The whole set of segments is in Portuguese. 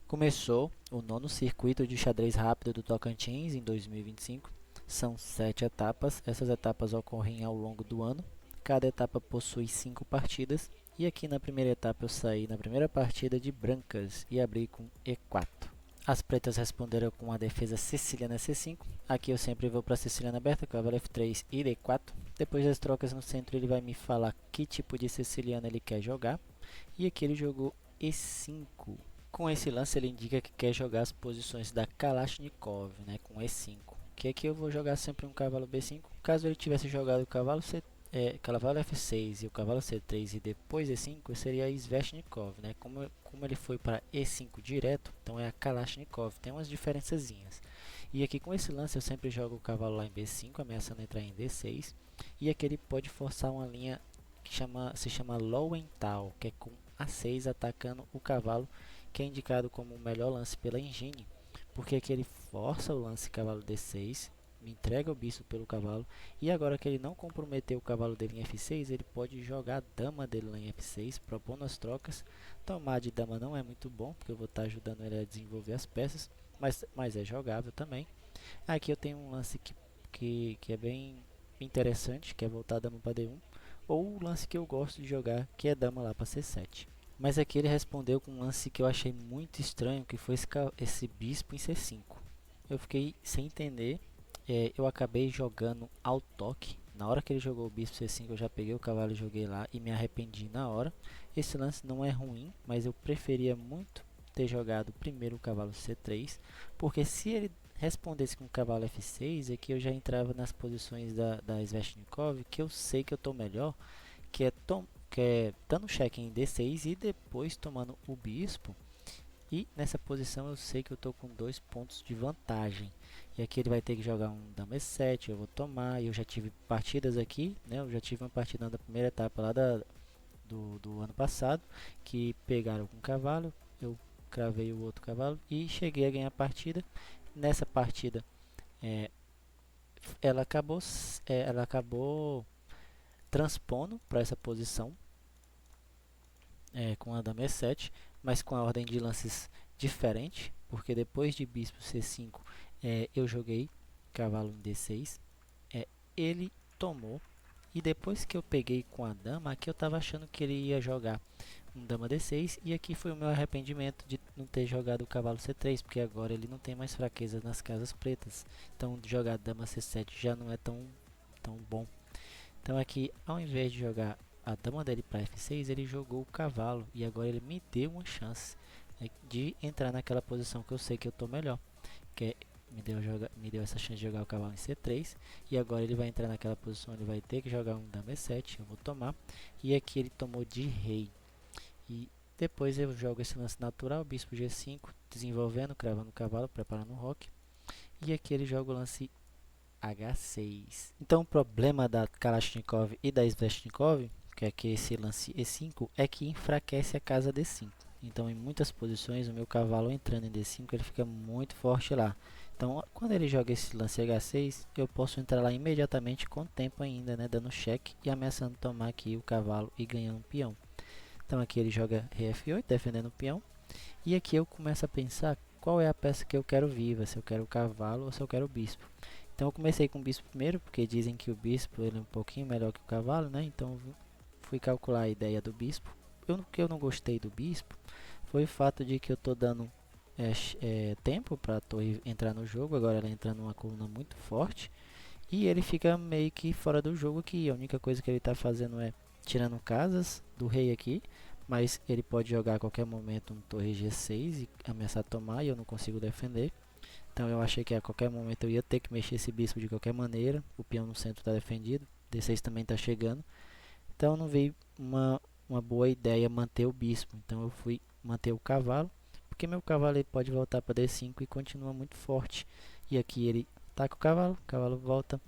Começou o nono circuito de xadrez rápido do Tocantins em 2025. São 7 etapas. Essas etapas ocorrem ao longo do ano. Cada etapa possui 5 partidas. E aqui na primeira etapa eu saí na primeira partida de brancas e abri com E4. As pretas responderam com a defesa siciliana C5. Aqui eu sempre vou para a siciliana aberta, cavalo F3 e D4. Depois das trocas no centro ele vai me falar que tipo de siciliana ele quer jogar. E aqui ele jogou E5. Com esse lance ele indica que quer jogar as posições da Kalashnikov, né, com E5. Que aqui eu vou jogar sempre um cavalo B5. Caso ele tivesse jogado o cavalo F6 e o cavalo C3 e depois E5, seria a Sveshnikov, né? Como ele foi para E5 direto, então é a Kalashnikov. Tem umas diferençazinhas. E aqui com esse lance eu sempre jogo o cavalo lá em B5, ameaçando entrar em D6. E aqui ele pode forçar uma linha que se chama Lowenthal, que é com A6 atacando o cavalo, que é indicado como o melhor lance pela engine, porque aqui ele força o lance cavalo D6, me entrega o bispo pelo cavalo, e agora que ele não comprometeu o cavalo dele em F6, ele pode jogar a dama dele lá em F6, propondo as trocas. Tomar de dama não é muito bom, porque eu vou estar ajudando ele a desenvolver as peças, mas é jogável também. Aqui eu tenho um lance que é bem interessante, que é voltar a dama para D1, ou o lance que eu gosto de jogar, que é dama lá para C7. Mas aqui ele respondeu com um lance que eu achei muito estranho, que foi esse bispo em C5. Eu fiquei sem entender, eu acabei jogando ao toque. Na hora que ele jogou o bispo C5, eu já peguei o cavalo e joguei lá e me arrependi na hora. Esse lance não é ruim, mas eu preferia muito ter jogado primeiro o cavalo C3, porque se ele respondesse com o cavalo F6, aqui eu já entrava nas posições da Sveshnikov, que eu sei que eu estou melhor, que é dando cheque em D6 e depois tomando o bispo. E nessa posição eu sei que eu estou com 2 pontos de vantagem. E aqui ele vai ter que jogar um dama E7, eu vou tomar. Eu já tive partidas aqui, né? Eu já tive uma partida da primeira etapa lá do ano passado, que pegaram com o cavalo, eu cravei o outro cavalo e cheguei a ganhar a partida. Nessa partida, é, ela acabou transpondo para essa posição, com a dama E7, mas com a ordem de lances diferente, porque depois de bispo C5 eu joguei cavalo em D6, ele tomou, e depois que eu peguei com a dama, aqui eu estava achando que ele ia jogar um dama D6, e aqui foi o meu arrependimento de não ter jogado o cavalo C3, porque agora ele não tem mais fraqueza nas casas pretas, então jogar dama C7 já não é tão bom. Então aqui, ao invés de jogar a dama dele para F6, ele jogou o cavalo e agora ele me deu uma chance, né, de entrar naquela posição que eu sei que eu estou melhor, que é, me deu essa chance de jogar o cavalo em C3, e agora ele vai entrar naquela posição, ele vai ter que jogar um dama E7, eu vou tomar, e aqui ele tomou de rei, e depois eu jogo esse lance natural, bispo G5, desenvolvendo, cravando o cavalo, preparando o roque, e aqui ele joga o lance H6. Então o problema da Kalashnikov e da Sveshnikov, que é que esse lance E5, é que enfraquece a casa D5. Então em muitas posições o meu cavalo entrando em D5 ele fica muito forte lá. Então quando ele joga esse lance H6, eu posso entrar lá imediatamente com tempo ainda, né, dando cheque e ameaçando tomar aqui o cavalo e ganhando um peão. Então aqui ele joga rei F8 defendendo o peão, e aqui eu começo a pensar qual é a peça que eu quero viva, se eu quero o cavalo ou se eu quero o bispo. Então eu comecei com o bispo primeiro, porque dizem que o bispo ele é um pouquinho melhor que o cavalo, né? Então eu fui calcular a ideia do bispo. O que eu não gostei do bispo foi o fato de que eu estou dando tempo para a torre entrar no jogo. Agora ela entra numa coluna muito forte e ele fica meio que fora do jogo aqui. A única coisa que ele está fazendo é tirando casas do rei aqui, mas ele pode jogar a qualquer momento um torre G6 e ameaçar tomar, e eu não consigo defender. Então eu achei que a qualquer momento eu ia ter que mexer esse bispo de qualquer maneira. O peão no centro está defendido, D6 também está chegando. Então não veio uma boa ideia manter o bispo. Então eu fui manter o cavalo, porque meu cavalo ele pode voltar para D5 e continua muito forte. E aqui ele taca o cavalo volta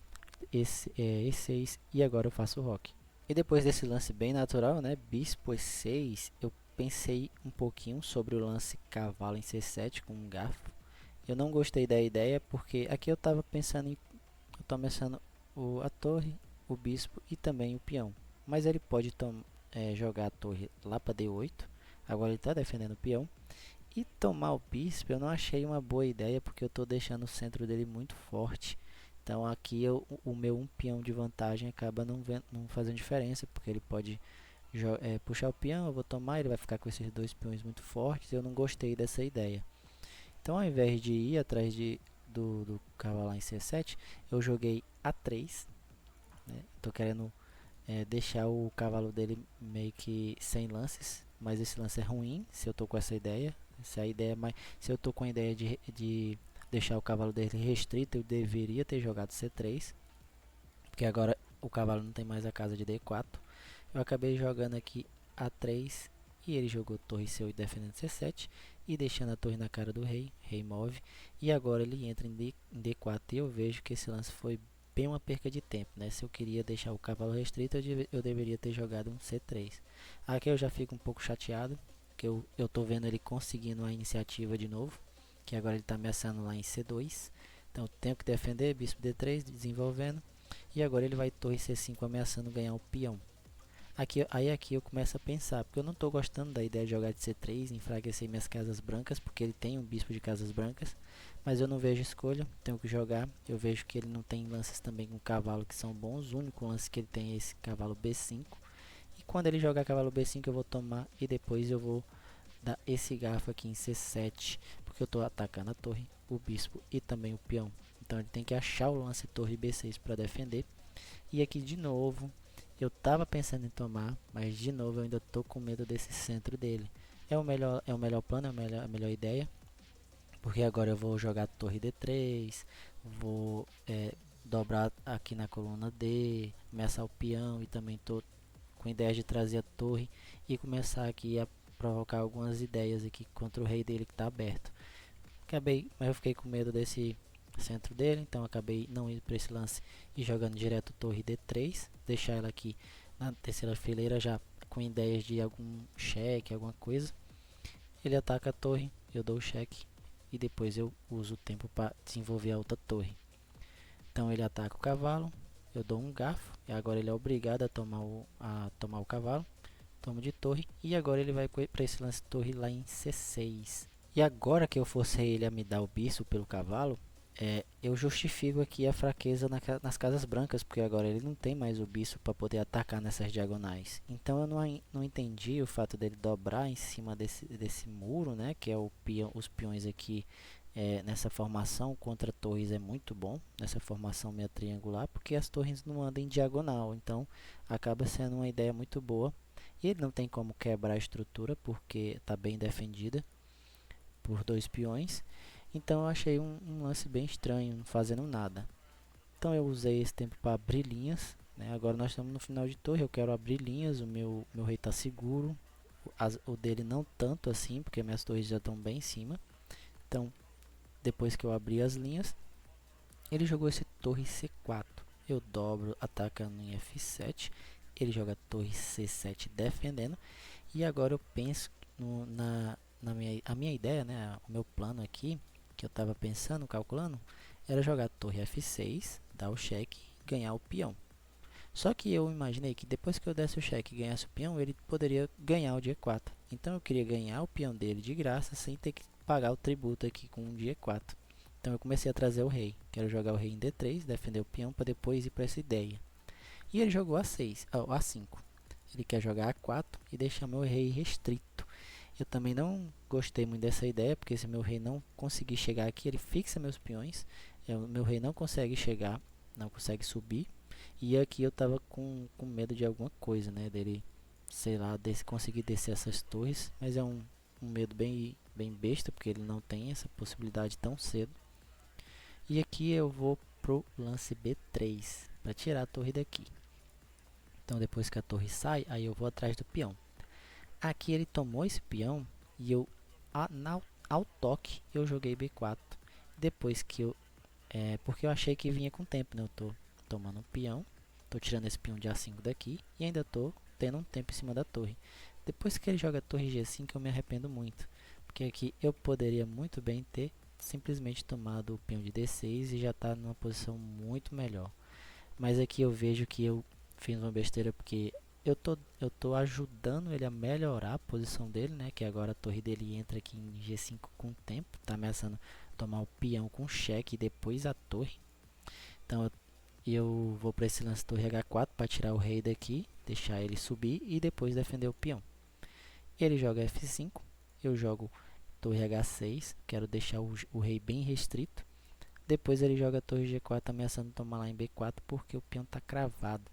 E6, e agora eu faço o roque. E depois desse lance bem natural, né, bispo E6, eu pensei um pouquinho sobre o lance cavalo em C7 com um garfo. Eu não gostei da ideia porque aqui eu estava pensando eu tô ameaçando a torre, o bispo e também o peão. Mas ele pode jogar a torre lá para D8. Agora ele está defendendo o peão. E tomar o bispo eu não achei uma boa ideia, porque eu estou deixando o centro dele muito forte. Então aqui o meu um peão de vantagem acaba não fazendo diferença, porque ele pode puxar o peão, eu vou tomar, ele vai ficar com esses dois peões muito fortes. Eu não gostei dessa ideia. Então ao invés de ir atrás do cavalo lá em C7, eu joguei A3. Né? Estou querendo deixar o cavalo dele meio que sem lances, mas esse lance é ruim se eu tô com essa ideia. Se a ideia é mais, se eu tô com a ideia de deixar o cavalo dele restrito, eu deveria ter jogado C3, porque agora o cavalo não tem mais a casa de D4. Eu acabei jogando aqui A3 e ele jogou torre C8 defendendo C7 e deixando a torre na cara do rei. Rei move e agora ele entra em D4 e eu vejo que esse lance foi bem uma perca de tempo, né? Se eu queria deixar o cavalo restrito, eu deveria ter jogado um C3. Aqui eu já fico um pouco chateado, que eu tô vendo ele conseguindo a iniciativa de novo, que agora ele está ameaçando lá em C2. Então eu tenho que defender, bispo D3, desenvolvendo. E agora ele vai torre C5 ameaçando ganhar o peão. Aqui eu começo a pensar, porque eu não estou gostando da ideia de jogar de C3, enfraquecer minhas casas brancas, porque ele tem um bispo de casas brancas, mas eu não vejo escolha, tenho que jogar. Eu vejo que ele não tem lances também com cavalo que são bons, o único lance que ele tem é esse cavalo B5, e quando ele jogar cavalo B5 eu vou tomar e depois eu vou dar esse garfo aqui em C7, porque eu estou atacando a torre, o bispo e também o peão. Então ele tem que achar o lance torre B6 para defender. E aqui de novo, eu tava pensando em tomar, mas de novo eu ainda tô com medo desse centro dele. É o melhor plano, a melhor ideia, porque agora eu vou jogar torre D3, vou dobrar aqui na coluna D, ameaçar o peão e também tô com ideia de trazer a torre e começar aqui a provocar algumas ideias aqui contra o rei dele que está aberto. Mas eu fiquei com medo desse centro dele, então acabei não indo para esse lance e jogando direto torre D3, deixar ela aqui na terceira fileira já com ideias de algum cheque, alguma coisa. Ele ataca a torre, eu dou o cheque e depois eu uso o tempo para desenvolver a outra torre. Então ele ataca o cavalo, eu dou um garfo e agora ele é obrigado a tomar o cavalo. Tomo de torre e agora ele vai para esse lance torre lá em C6. E agora que eu forcei ele a me dar o bispo pelo cavalo, eu justifico aqui a fraqueza nas casas brancas, porque agora ele não tem mais o bispo para poder atacar nessas diagonais. Então eu não entendi o fato dele dobrar em cima desse muro, né, que é os peões aqui nessa formação contra torres é muito bom, nessa formação meia triangular, porque as torres não andam em diagonal, então acaba sendo uma ideia muito boa. E ele não tem como quebrar a estrutura, porque está bem defendida por dois peões. Então eu achei um lance bem estranho, não fazendo nada. Então eu usei esse tempo para abrir linhas. Né? Agora nós estamos no final de torre, eu quero abrir linhas, o meu rei está seguro. O dele não tanto assim, porque minhas torres já estão bem em cima. Então, depois que eu abri as linhas, ele jogou esse torre C4. Eu dobro atacando em F7. Ele joga torre C7 defendendo. E agora eu penso a minha ideia, né, o meu plano aqui, que eu estava pensando, calculando, era jogar torre F6, dar o cheque e ganhar o peão. Só que eu imaginei que depois que eu desse o cheque e ganhasse o peão, ele poderia ganhar o dia 4. Então eu queria ganhar o peão dele de graça, sem ter que pagar o tributo aqui com o dia 4. Então eu comecei a trazer o rei. Quero jogar o rei em D3, defender o peão para depois ir para essa ideia. E ele jogou A5. Ele quer jogar A4 e deixar meu rei restrito. Eu também não gostei muito dessa ideia, porque se meu rei não conseguir chegar aqui, ele fixa meus peões. Meu rei não consegue chegar, não consegue subir. E aqui eu tava com medo de alguma coisa, né? Dele, sei lá, conseguir descer essas torres. Mas é um medo bem besta, porque ele não tem essa possibilidade tão cedo. E aqui eu vou pro lance B3, para tirar a torre daqui. Então depois que a torre sai, aí eu vou atrás do peão. Aqui ele tomou esse peão e ao toque eu joguei B4. Depois que porque eu achei que vinha com tempo, né? Eu tô tomando um peão, tô tirando esse peão de A5 daqui e ainda tô tendo um tempo em cima da torre. Depois que ele joga a torre G5 eu me arrependo muito, porque aqui eu poderia muito bem ter simplesmente tomado o peão de D6 e já tá numa posição muito melhor. Mas aqui eu vejo que eu fiz uma besteira, porque eu tô ajudando ele a melhorar a posição dele, né? Que agora a torre dele entra aqui em G5 com o tempo. Tá ameaçando tomar o peão com cheque e depois a torre. Então eu vou para esse lance torre H4 para tirar o rei daqui, deixar ele subir e depois defender o peão. Ele joga F5, eu jogo torre H6, quero deixar o rei bem restrito. Depois ele joga torre G4 ameaçando tomar lá em B4 porque o peão está cravado.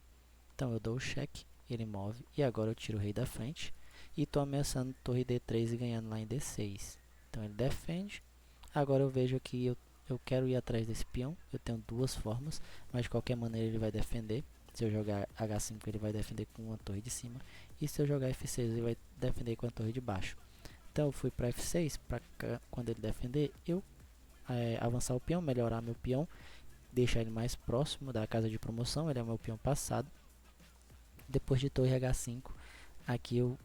Então eu dou o cheque, ele move e agora eu tiro o rei da frente e estou ameaçando torre D3 e ganhando lá em D6. Então ele defende. Agora eu vejo aqui, eu quero ir atrás desse peão. Eu tenho duas formas, mas de qualquer maneira ele vai defender. Se eu jogar H5 ele vai defender com a torre de cima. E se eu jogar F6 ele vai defender com a torre de baixo. Então eu fui para F6, para quando ele defender, eu avançar o peão, melhorar meu peão, deixar ele mais próximo da casa de promoção, ele é o meu peão passado. Depois de torre H5, aqui eu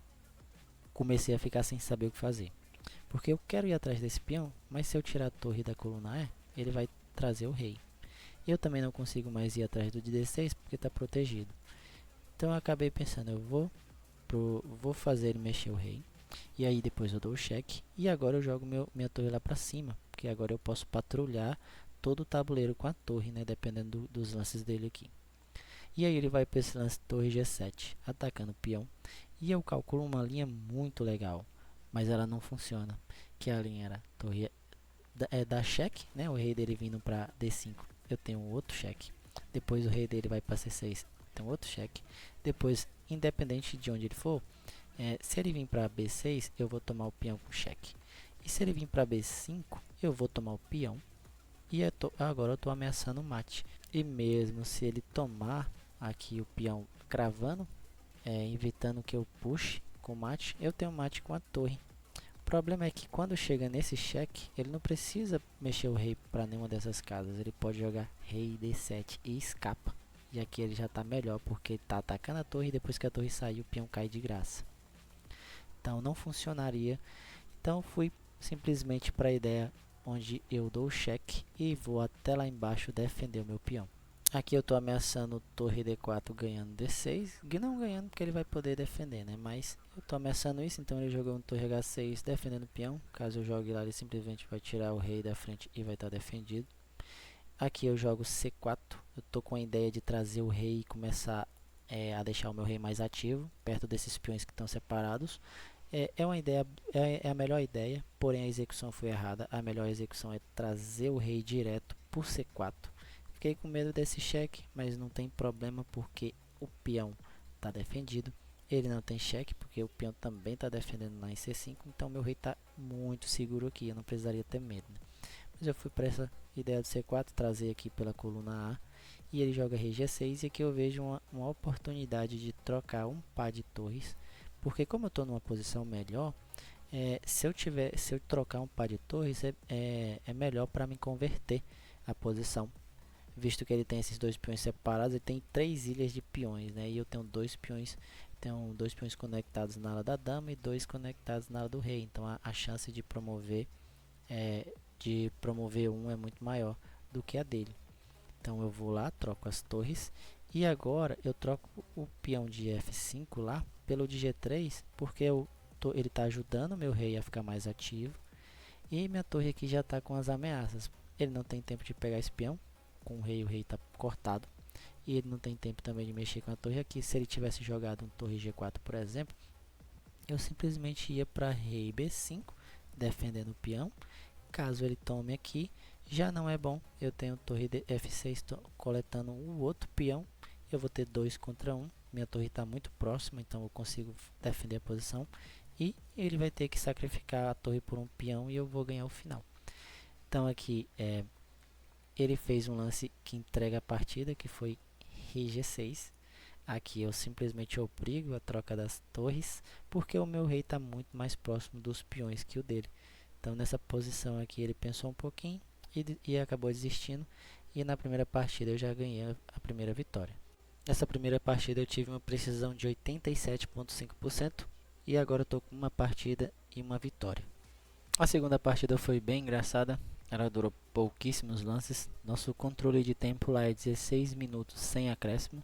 comecei a ficar sem saber o que fazer. Porque eu quero ir atrás desse peão, mas se eu tirar a torre da coluna E, ele vai trazer o rei. Eu também não consigo mais ir atrás do de D6 porque está protegido. Então eu acabei pensando, eu vou fazer ele mexer o rei. E aí depois eu dou o cheque. E agora eu jogo minha torre lá para cima. Porque agora eu posso patrulhar todo o tabuleiro com a torre, né? Dependendo dos lances dele aqui. E aí ele vai para esse lance torre G7, atacando o peão. E eu calculo uma linha muito legal, mas ela não funciona. Que a linha era torre da cheque, né? O rei dele vindo para D5, eu tenho outro cheque. Depois o rei dele vai para C6, tem outro cheque. Depois, independente de onde ele for, se ele vir para B6, eu vou tomar o peão com cheque. E se ele vir para B5, eu vou tomar o peão. E agora eu estou ameaçando o mate. E mesmo se ele tomar aqui o peão cravando, evitando que eu puxe com mate, eu tenho mate com a torre. O problema é que quando chega nesse cheque, ele não precisa mexer o rei para nenhuma dessas casas. Ele pode jogar rei D7 e escapa. E aqui ele já está melhor porque ele está atacando a torre e depois que a torre sair o peão cai de graça. Então não funcionaria. Então fui simplesmente para a ideia onde eu dou o cheque e vou até lá embaixo defender o meu peão. Aqui eu estou ameaçando torre D4 ganhando D6, não ganhando porque ele vai poder defender, né? Mas eu estou ameaçando isso, então ele jogou um torre H6 defendendo o peão. Caso eu jogue lá, ele simplesmente vai tirar o rei da frente e vai estar defendido. Aqui eu jogo C4, eu estou com a ideia de trazer o rei e começar a deixar o meu rei mais ativo, perto desses peões que estão separados. É uma ideia, é a melhor ideia, porém a execução foi errada. A melhor execução é trazer o rei direto por C4. Fiquei com medo desse cheque, mas não tem problema porque o peão está defendido. Ele não tem cheque porque o peão também está defendendo lá em C5. Então meu rei está muito seguro aqui, eu não precisaria ter medo, né? Mas eu fui para essa ideia do C4, trazer aqui pela coluna A. E ele joga rei G6 e aqui eu vejo uma oportunidade de trocar um par de torres. Porque como eu estou numa posição melhor, se eu trocar um par de torres, é melhor para me converter a posição. Visto que ele tem esses dois peões separados, ele tem 3 ilhas de peões, né? E eu tenho dois peões conectados na ala da dama e 2 conectados na ala do rei. Então a chance de promover um é muito maior do que a dele. Então eu vou lá, troco as torres e agora eu troco o peão de F5 lá pelo de G3, porque ele está ajudando o meu rei a ficar mais ativo. E minha torre aqui já está com as ameaças. Ele não tem tempo de pegar esse peão. Com o rei está cortado. E ele não tem tempo também de mexer com a torre aqui. Se ele tivesse jogado um torre G4, por exemplo, eu simplesmente ia para rei B5, defendendo o peão. Caso ele tome aqui, já não é bom. Eu tenho torre F6 coletando o outro peão. Eu vou ter 2 contra 1. Minha torre está muito próxima, então eu consigo defender a posição. E ele vai ter que sacrificar a torre por um peão e eu vou ganhar o final. Então aqui ele fez um lance que entrega a partida, que foi rei G6. Aqui eu simplesmente obrigo a troca das torres, porque o meu rei está muito mais próximo dos peões que o dele. Então nessa posição aqui ele pensou um pouquinho e acabou desistindo. E na primeira partida eu já ganhei a primeira vitória. Nessa primeira partida eu tive uma precisão de 87,5% e agora eu estou com uma partida e uma vitória. A segunda partida foi bem engraçada. Ela durou pouquíssimos lances. Nosso controle de tempo lá é 16 minutos sem acréscimo.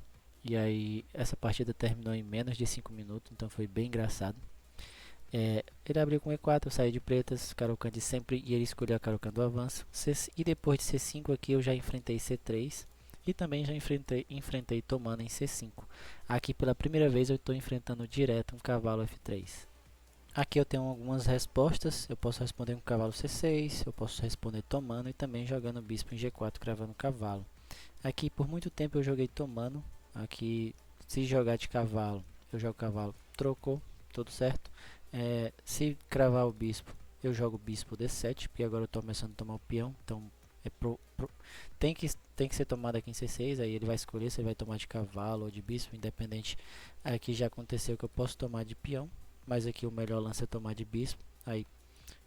E aí essa partida terminou em menos de 5 minutos, então foi bem engraçado. Ele abriu com E4, eu saí de pretas, Cavalcante sempre, e ele escolheu a Cavalcante do avanço. E depois de C5 aqui eu já enfrentei C3 e também já enfrentei tomando em C5. Aqui pela primeira vez eu estou enfrentando direto um cavalo F3. Aqui eu tenho algumas respostas, eu posso responder com cavalo C6, eu posso responder tomando e também jogando bispo em G4 cravando cavalo. Aqui por muito tempo eu joguei tomando, aqui se jogar de cavalo, eu jogo cavalo, trocou, tudo certo. Se cravar o bispo, eu jogo bispo D7, porque agora eu estou começando a tomar o peão, então tem que ser tomado aqui em C6, aí ele vai escolher se ele vai tomar de cavalo ou de bispo, independente. Aqui já aconteceu que eu posso tomar de peão, mas aqui o melhor lance é tomar de bispo. Aí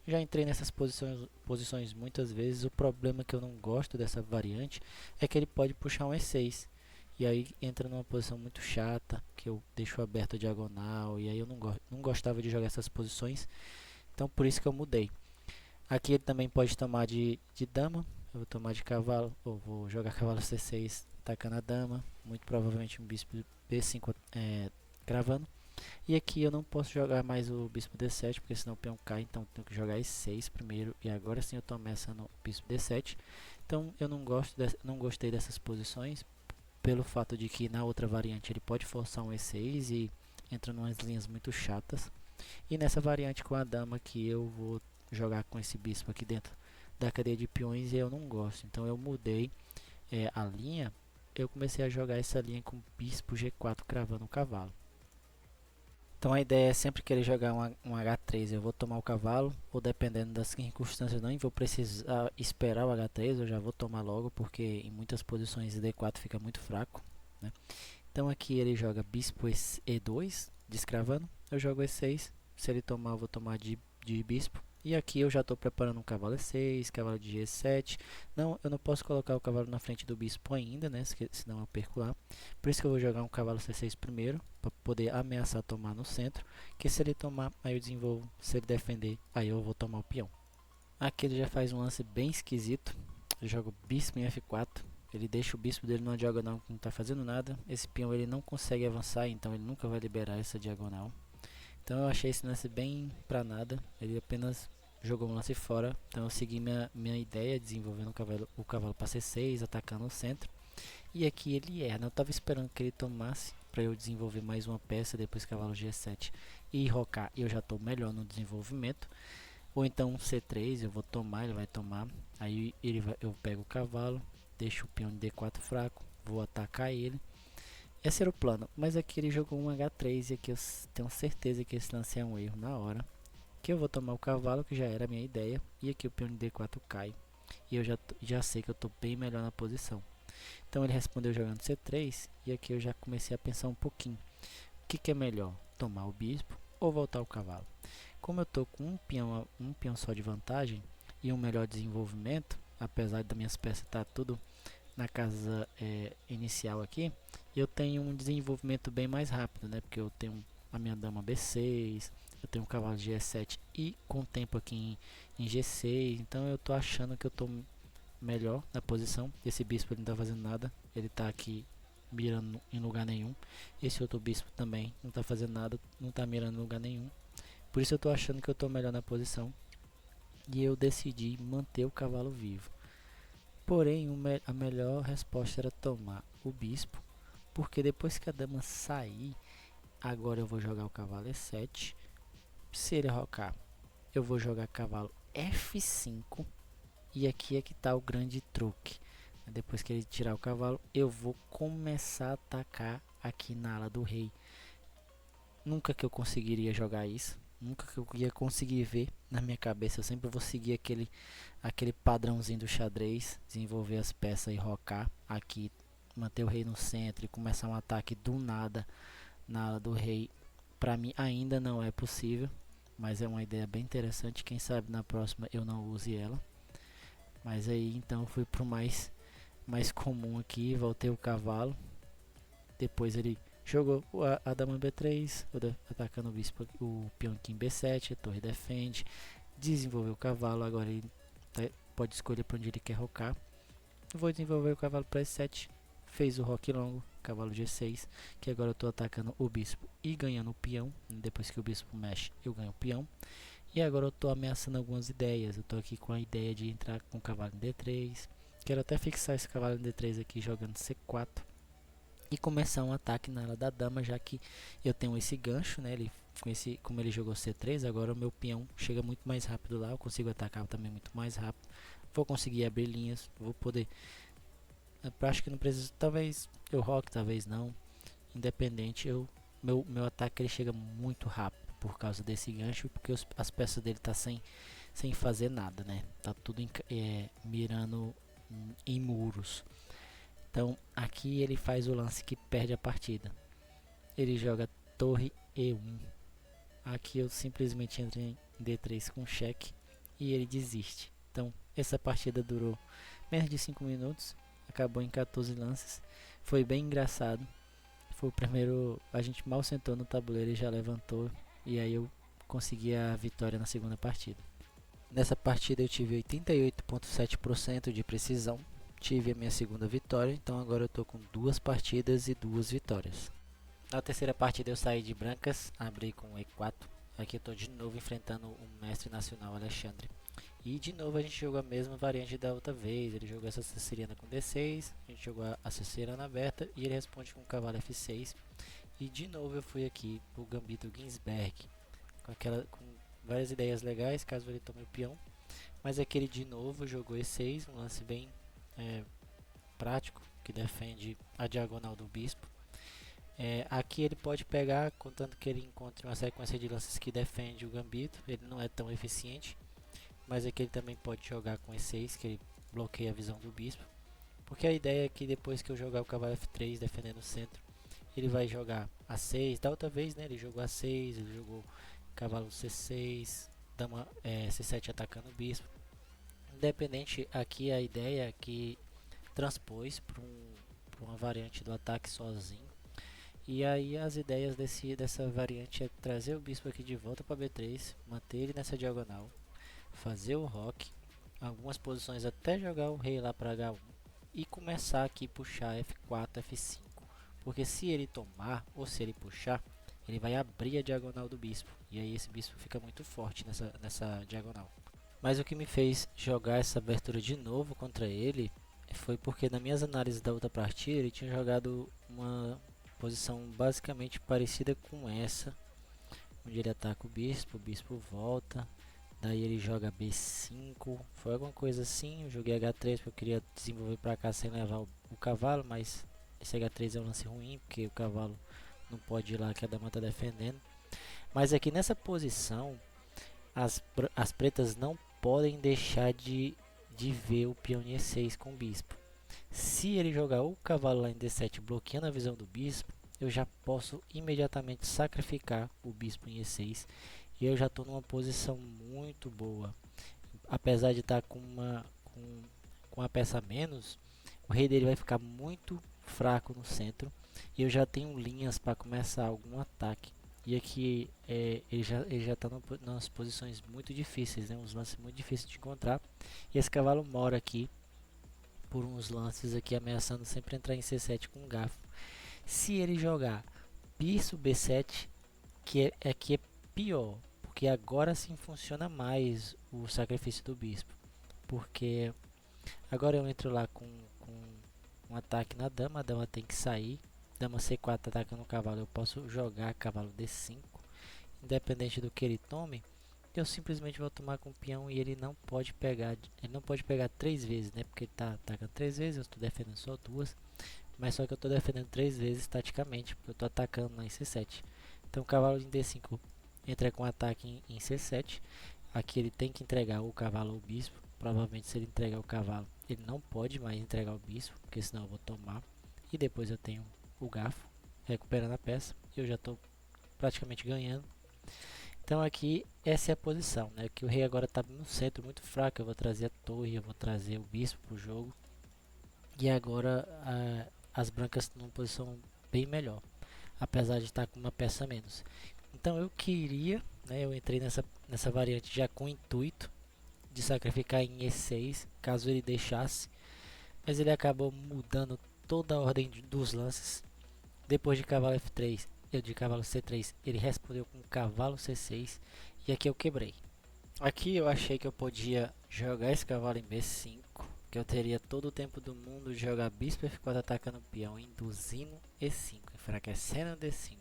já entrei nessas posições muitas vezes. O problema que eu não gosto dessa variante é que ele pode puxar um E6. E aí entra numa posição muito chata, que eu deixo aberto a diagonal. E aí eu não gostava de jogar essas posições. Então por isso que eu mudei. Aqui ele também pode tomar de dama. Eu vou tomar de cavalo, ou vou jogar cavalo C6 atacando a dama. Muito provavelmente um bispo B5 cravando. E aqui eu não posso jogar mais o bispo D7, porque senão o peão cai, então tenho que jogar E6 primeiro, e agora sim eu estou ameaçando o bispo D7. Então eu não gostei dessas posições, pelo fato de que na outra variante ele pode forçar um E6 e entra em umas linhas muito chatas. E nessa variante com a dama que eu vou jogar com esse bispo aqui dentro da cadeia de peões e eu não gosto. Então eu mudei a linha, eu comecei a jogar essa linha com bispo G4 cravando o cavalo. Então a ideia é sempre que ele jogar um H3 eu vou tomar o cavalo, ou dependendo das circunstâncias não vou precisar esperar o H3, eu já vou tomar logo, porque em muitas posições D4 fica muito fraco, né? Então aqui ele joga bispo E2, descravando, eu jogo E6, se ele tomar eu vou tomar de bispo. E aqui eu já estou preparando um cavalo E6, cavalo de G7. Não, eu não posso colocar o cavalo na frente do bispo ainda, né? Senão eu perco lá. Por isso que eu vou jogar um cavalo C6 primeiro, para poder ameaçar tomar no centro. Que se ele tomar, aí eu desenvolvo. Se ele defender, aí eu vou tomar o peão. Aqui ele já faz um lance bem esquisito. Ele joga o bispo em F4. Ele deixa o bispo dele numa diagonal que não está fazendo nada. Esse peão ele não consegue avançar, então ele nunca vai liberar essa diagonal. Então eu achei esse lance bem pra nada. Ele apenas jogou um lance fora. Então eu segui minha ideia, desenvolvendo o cavalo para C6, atacando o centro. E aqui ele erra. Eu estava esperando que ele tomasse para eu desenvolver mais uma peça, depois cavalo G7 e rocar. E eu já estou melhor no desenvolvimento. Ou então C3, eu vou tomar, ele vai tomar. Aí eu pego o cavalo, deixo o peão de D4 fraco, vou atacar ele. Esse era o plano, mas aqui ele jogou um H3 e aqui eu tenho certeza que esse lance é um erro na hora. Que eu vou tomar o cavalo, que já era a minha ideia, e aqui o peão de D4 cai. E eu já sei que eu estou bem melhor na posição. Então ele respondeu jogando C3 e aqui eu já comecei a pensar um pouquinho. O que é melhor, tomar o bispo ou voltar o cavalo? Como eu estou com um peão só de vantagem e um melhor desenvolvimento, apesar das minhas peças estar tudo na casa inicial aqui, eu tenho um desenvolvimento bem mais rápido, né? Porque eu tenho a minha dama B6, eu tenho um cavalo de G7 e com tempo aqui em G6, então eu tô achando que eu tô melhor na posição. Esse bispo ele não tá fazendo nada, ele tá aqui mirando em lugar nenhum. Esse outro bispo também não tá fazendo nada, não tá mirando em lugar nenhum. Por isso eu tô achando que eu tô melhor na posição e eu decidi manter o cavalo vivo. Porém, a melhor resposta era tomar o bispo, porque depois que a dama sair, agora eu vou jogar o cavalo E7. Se ele rocar, eu vou jogar cavalo F5. E aqui é que está o grande truque. Depois que ele tirar o cavalo, eu vou começar a atacar aqui na ala do rei. Nunca que eu conseguiria jogar isso. Nunca que eu ia conseguir ver na minha cabeça. Eu sempre vou seguir aquele padrãozinho do xadrez. Desenvolver as peças e rocar aqui. Manter o rei no centro e começar um ataque do nada na ala do rei. Para mim ainda não é possível. Mas é uma ideia bem interessante. Quem sabe na próxima eu não use ela. Mas aí então fui pro mais comum aqui. Voltei o cavalo. Depois ele jogou a dama B3, atacando o bispo, o peão aqui em B7, a torre defende, desenvolveu o cavalo, agora ele pode escolher para onde ele quer rocar. Vou desenvolver o cavalo para E7, fez o roque longo, cavalo G6, que agora eu estou atacando o bispo e ganhando o peão. Depois que o bispo mexe, eu ganho o peão. E agora eu estou ameaçando algumas ideias. Eu estou aqui com a ideia de entrar com o cavalo em D3. Quero até fixar esse cavalo em D3 aqui jogando C4. E começar um ataque na ala da dama, já que eu tenho esse gancho, né? Como ele jogou C3, agora o meu peão chega muito mais rápido lá. Eu consigo atacar também muito mais rápido. Vou conseguir abrir linhas, vou poder... Eu acho que não preciso, talvez eu roque, talvez não. Independente, meu ataque ele chega muito rápido por causa desse gancho, porque as peças dele tá sem fazer nada, né? Tá tudo mirando em muros. Então aqui ele faz o lance que perde a partida. Ele joga torre E1. Aqui eu simplesmente entro em D3 com cheque e ele desiste. Então essa partida durou menos de 5 minutos, acabou em 14 lances. Foi bem engraçado. Foi o primeiro, a gente mal sentou no tabuleiro e já levantou, e aí eu consegui a vitória na segunda partida. Nessa partida eu tive 88,7% de precisão, tive a minha segunda vitória, então agora eu estou com 2 partidas e 2 vitórias. Na terceira partida eu saí de brancas, abri com E4, aqui eu estou de novo enfrentando o mestre nacional Alexandre. E de novo a gente jogou a mesma variante da outra vez. Ele jogou essa siciliana com D6, a gente jogou a siciliana aberta e ele responde com o cavalo F6. E de novo eu fui aqui pro gambito Ginsberg, com várias ideias legais caso ele tome o peão. Mas aqui ele de novo jogou E6, um lance bem prático, que defende a diagonal do bispo. Aqui ele pode pegar, contanto que ele encontre uma sequência de lances que defende o gambito. Ele não é tão eficiente, mas aqui ele também pode jogar com E6, que ele bloqueia a visão do bispo. Porque a ideia é que depois que eu jogar o cavalo F3 defendendo o centro, ele vai jogar A6. Da outra vez, né, ele jogou A6, ele jogou cavalo C6, dama C7 atacando o bispo. Independente, aqui a ideia é que transpôs para uma variante do ataque sozinho. E aí as ideias dessa variante é trazer o bispo aqui de volta para B3, manter ele nessa diagonal, fazer o roque, algumas posições até jogar o rei lá para H1 e começar aqui puxar F4, F5, porque se ele tomar ou se ele puxar, ele vai abrir a diagonal do bispo e aí esse bispo fica muito forte nessa diagonal. Mas o que me fez jogar essa abertura de novo contra ele foi porque nas minhas análises da outra partida ele tinha jogado uma posição basicamente parecida com essa, onde ele ataca o bispo volta. Daí ele joga B5, foi alguma coisa assim. Eu joguei H3 porque eu queria desenvolver para cá sem levar o cavalo, mas esse H3 é um lance ruim porque o cavalo não pode ir lá que a dama está defendendo. Mas aqui nessa posição, as pretas não podem deixar de ver o peão em E6 com o bispo. Se ele jogar o cavalo lá em D7 bloqueando a visão do bispo, eu já posso imediatamente sacrificar o bispo em E6 e eu já estou numa posição muito boa. Apesar de estar com uma peça a menos, o rei dele vai ficar muito fraco no centro e eu já tenho linhas para começar algum ataque. E aqui ele já está nas posições muito difíceis, né? Uns lances muito difíceis de encontrar. E esse cavalo mora aqui por uns lances aqui ameaçando sempre entrar em C7 com garfo. Se ele jogar bispo B7, que é pior, porque agora sim funciona mais o sacrifício do bispo. Porque agora eu entro lá com um ataque na dama, a dama tem que sair. Dama C4 atacando o cavalo, eu posso jogar cavalo D5. Independente do que ele tome, eu simplesmente vou tomar com o peão e ele não pode pegar 3 vezes, né? Porque ele tá atacando 3 vezes, eu estou defendendo só 2. Mas só que eu estou defendendo 3 vezes taticamente, porque eu estou atacando na C7. Então o cavalo em D5 entra com ataque em C7. Aqui ele tem que entregar o cavalo ao bispo. Provavelmente se ele entregar o cavalo, ele não pode mais entregar o bispo, porque senão eu vou tomar. E depois eu tenho o garfo, recuperando a peça. E eu já estou praticamente ganhando. Então aqui essa é a posição, né? Que o rei agora está no centro muito fraco. Eu vou trazer a torre, eu vou trazer o bispo para o jogo. E agora as brancas estão numa posição bem melhor, apesar de estar com uma peça a menos. Então eu queria, né, eu entrei nessa variante já com o intuito de sacrificar em E6, caso ele deixasse, mas ele acabou mudando toda a ordem dos lances Depois de cavalo F3, eu de cavalo C3, ele respondeu com cavalo C6 e aqui eu quebrei. Aqui eu achei que eu podia jogar esse cavalo em B5, que eu teria todo o tempo do mundo de jogar bispo F4 atacando o peão, induzindo E5, enfraquecendo D5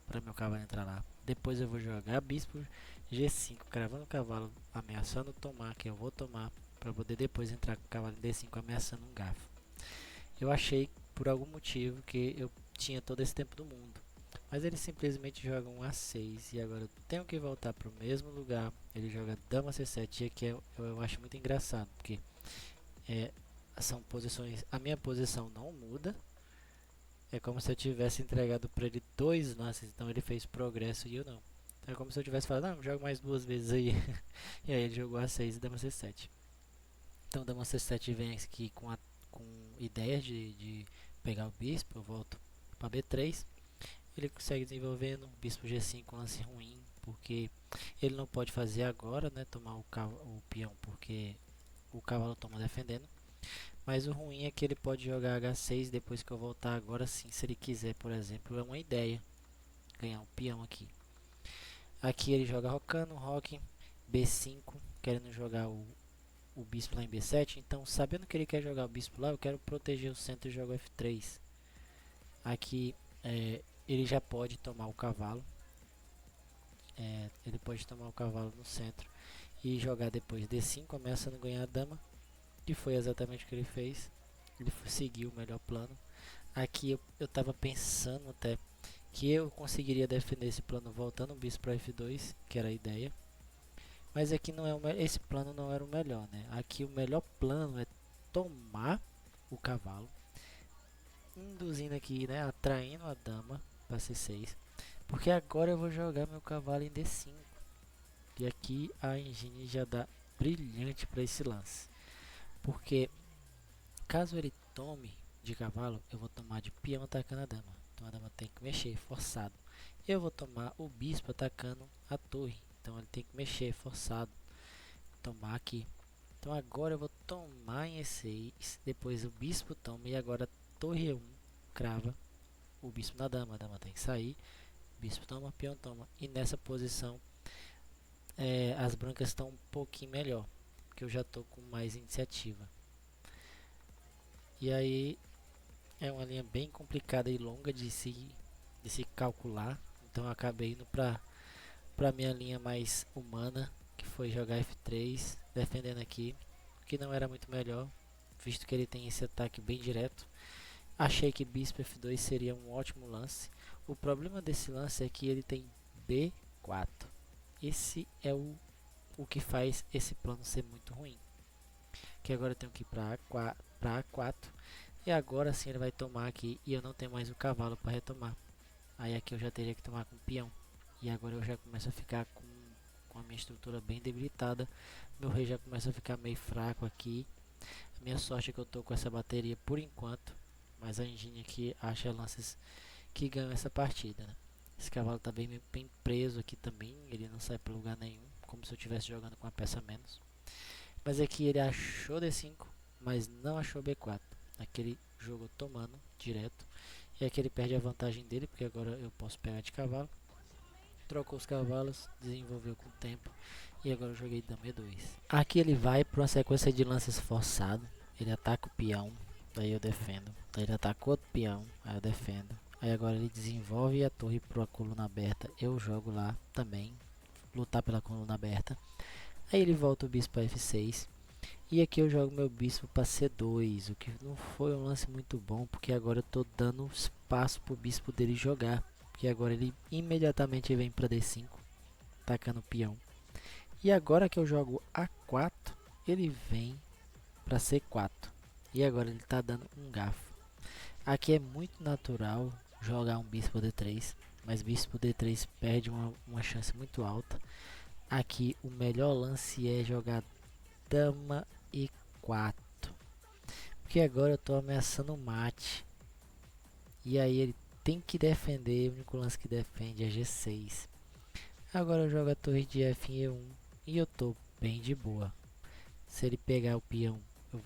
para meu cavalo entrar lá. Depois eu vou jogar bispo G5, cravando o cavalo, ameaçando tomar, que eu vou tomar, para poder depois entrar com o cavalo em D5 ameaçando um garfo. Eu achei por algum motivo que eu tinha todo esse tempo do mundo. Mas ele simplesmente joga um A6 e agora eu tenho que voltar para o mesmo lugar. Ele joga dama C7 e aqui eu acho muito engraçado, porque são posições, a minha posição não muda. É como se eu tivesse entregado para ele 2 lances, então ele fez progresso e eu não. Então é como se eu tivesse falado, não, joga mais 2 vezes aí. E aí ele jogou A6 e dama C7. Então dama C7 vem aqui com ideias de pegar o bispo, eu volto para B3. Ele consegue desenvolvendo bispo G5, lance ruim, porque ele não pode fazer agora, né, tomar o peão, porque o cavalo toma defendendo. Mas o ruim é que ele pode jogar H6 depois que eu voltar agora sim, se ele quiser, por exemplo, é uma ideia ganhar um peão aqui. Aqui ele joga rocando, roque, B5, querendo jogar o bispo lá em B7, então sabendo que ele quer jogar o bispo lá, eu quero proteger o centro e jogo F3. Aqui ele já pode tomar o cavalo, ele pode tomar o cavalo no centro e jogar depois D5, ameaçando ganhar a dama, que foi exatamente o que ele fez. Ele seguiu o melhor plano. Aqui eu estava pensando até que eu conseguiria defender esse plano voltando o bispo para F2, que era a ideia. Mas aqui não é esse plano não era o melhor, né? Aqui o melhor plano é tomar o cavalo, induzindo aqui, né, atraindo a dama para C6, porque agora eu vou jogar meu cavalo em D5. E aqui a engine já dá brilhante para esse lance, porque caso ele tome de cavalo, eu vou tomar de peão atacando a dama. Então a dama tem que mexer, forçado. Eu vou tomar o bispo atacando a torre. Então ele tem que mexer, forçado. Tomar aqui. Então agora eu vou tomar em E6. Depois o bispo toma. E agora torre E1 crava o bispo na dama. A dama tem que sair. Bispo toma, peão toma. E nessa posição as brancas estão um pouquinho melhor, porque eu já estou com mais iniciativa. E aí é uma linha bem complicada e longa de se calcular. Então eu acabei indo para minha linha mais humana, que foi jogar F3, defendendo aqui, que não era muito melhor, visto que ele tem esse ataque bem direto. Achei que bispo F2 seria um ótimo lance. O problema desse lance é que ele tem B4. Esse é o que faz esse plano ser muito ruim. Que agora eu tenho que ir para A4. E agora sim ele vai tomar aqui e eu não tenho mais o cavalo para retomar. Aí aqui eu já teria que tomar com o peão. E agora eu já começo a ficar com a minha estrutura bem debilitada. Meu rei já começa a ficar meio fraco aqui. A minha sorte é que eu estou com essa bateria por enquanto. Mas a engine aqui acha lances que ganham essa partida, né? Esse cavalo está bem preso aqui também. Ele não sai para lugar nenhum. Como se eu estivesse jogando com uma peça a menos. Mas aqui ele achou D5, mas não achou B4. Aqui ele jogou tomando direto. E aqui ele perde a vantagem dele, porque agora eu posso pegar de cavalo. Trocou os cavalos, desenvolveu com o tempo. E agora eu joguei dama E2. Aqui ele vai para uma sequência de lances forçado. Ele ataca o peão, daí eu defendo. Daí ele ataca outro peão, aí eu defendo. Aí agora ele desenvolve a torre para a coluna aberta. Eu jogo lá também, lutar pela coluna aberta. Aí ele volta o bispo para F6. E aqui eu jogo meu bispo para C2, o que não foi um lance muito bom, porque agora eu estou dando espaço para o bispo dele jogar. Porque agora ele imediatamente vem para D5, atacando o peão. E agora que eu jogo A4, ele vem para C4. E agora ele está dando um garfo. Aqui é muito natural jogar um bispo D3, mas bispo D3 perde uma chance muito alta. Aqui o melhor lance é jogar dama E4, porque agora eu estou ameaçando o mate. E aí ele tem que defender, o único lance que defende é G6. Agora eu jogo a torre de F em E1 e eu estou bem de boa. Se ele pegar o peão,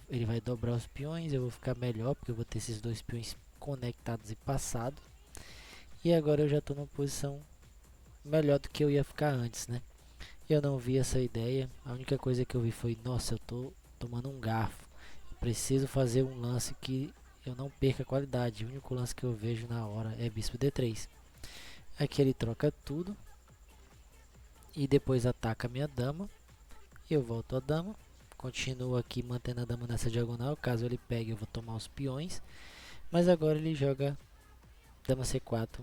ele vai dobrar os peões, eu vou ficar melhor, porque eu vou ter esses dois peões conectados e passados. E agora eu já estou numa posição melhor do que eu ia ficar antes, né? Eu não vi essa ideia. A única coisa que eu vi foi, nossa, eu tô tomando um garfo. Preciso fazer um lance que eu não perca a qualidade. O único lance que eu vejo na hora é bispo D3. Aqui ele troca tudo e depois ataca a minha dama. Eu volto a dama, continuo aqui mantendo a dama nessa diagonal. Caso ele pegue, eu vou tomar os peões. Mas agora ele joga dama C4,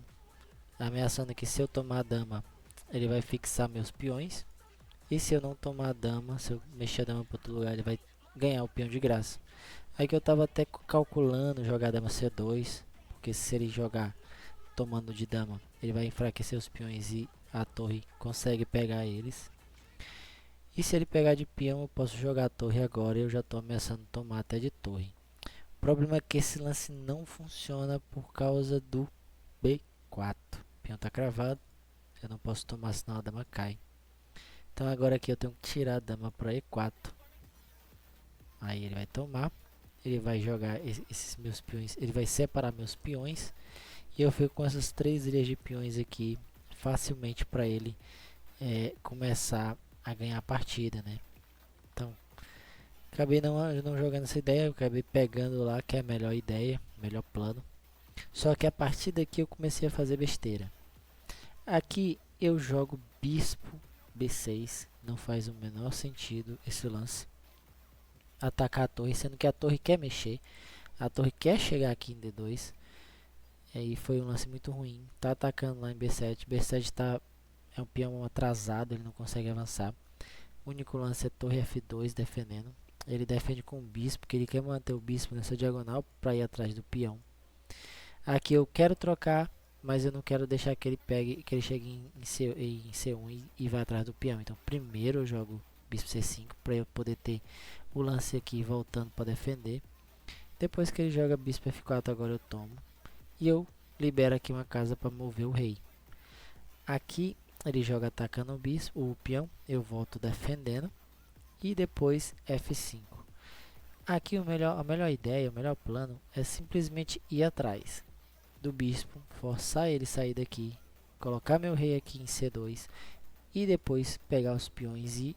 ameaçando que se eu tomar a dama, ele vai fixar meus peões. E se eu não tomar a dama, se eu mexer a dama para outro lugar, ele vai ganhar o peão de graça. Aí que eu estava até calculando jogar dama C2, porque se ele jogar tomando de dama, ele vai enfraquecer os peões e a torre consegue pegar eles. E se ele pegar de peão, eu posso jogar a torre agora e eu já estou ameaçando tomar até de torre. O problema é que esse lance não funciona por causa do B4. O peão está cravado, eu não posso tomar senão a dama cai. Então agora aqui eu tenho que tirar a dama para E4. Aí ele vai tomar, ele vai jogar esses meus peões, ele vai separar meus peões. E eu fico com essas 3 ilhas de peões aqui facilmente para ele começar a ganhar a partida, né? Então, acabei não jogando essa ideia, eu acabei pegando lá que é a melhor ideia, melhor plano. Só que a partir daqui eu comecei a fazer besteira. Aqui eu jogo bispo B6, não faz o menor sentido esse lance. Atacar a torre, sendo que a torre quer mexer, a torre quer chegar aqui em D2. Aí foi um lance muito ruim. Tá atacando lá em B7. B7 é um peão atrasado, ele não consegue avançar. O único lance é torre F2 defendendo. Ele defende com o bispo, porque ele quer manter o bispo nessa diagonal para ir atrás do peão. Aqui eu quero trocar, mas eu não quero deixar que ele pegue, que ele chegue em C1 e vá atrás do peão. Então primeiro eu jogo bispo C5 para eu poder ter o lance aqui voltando para defender. Depois que ele joga bispo F4, agora eu tomo. E eu libero aqui uma casa para mover o rei. Aqui ele joga atacando o bispo, o peão, eu volto defendendo. E depois F5. Aqui a melhor ideia, o melhor plano é simplesmente ir atrás do bispo, forçar ele sair daqui, colocar meu rei aqui em C2 e depois pegar os peões e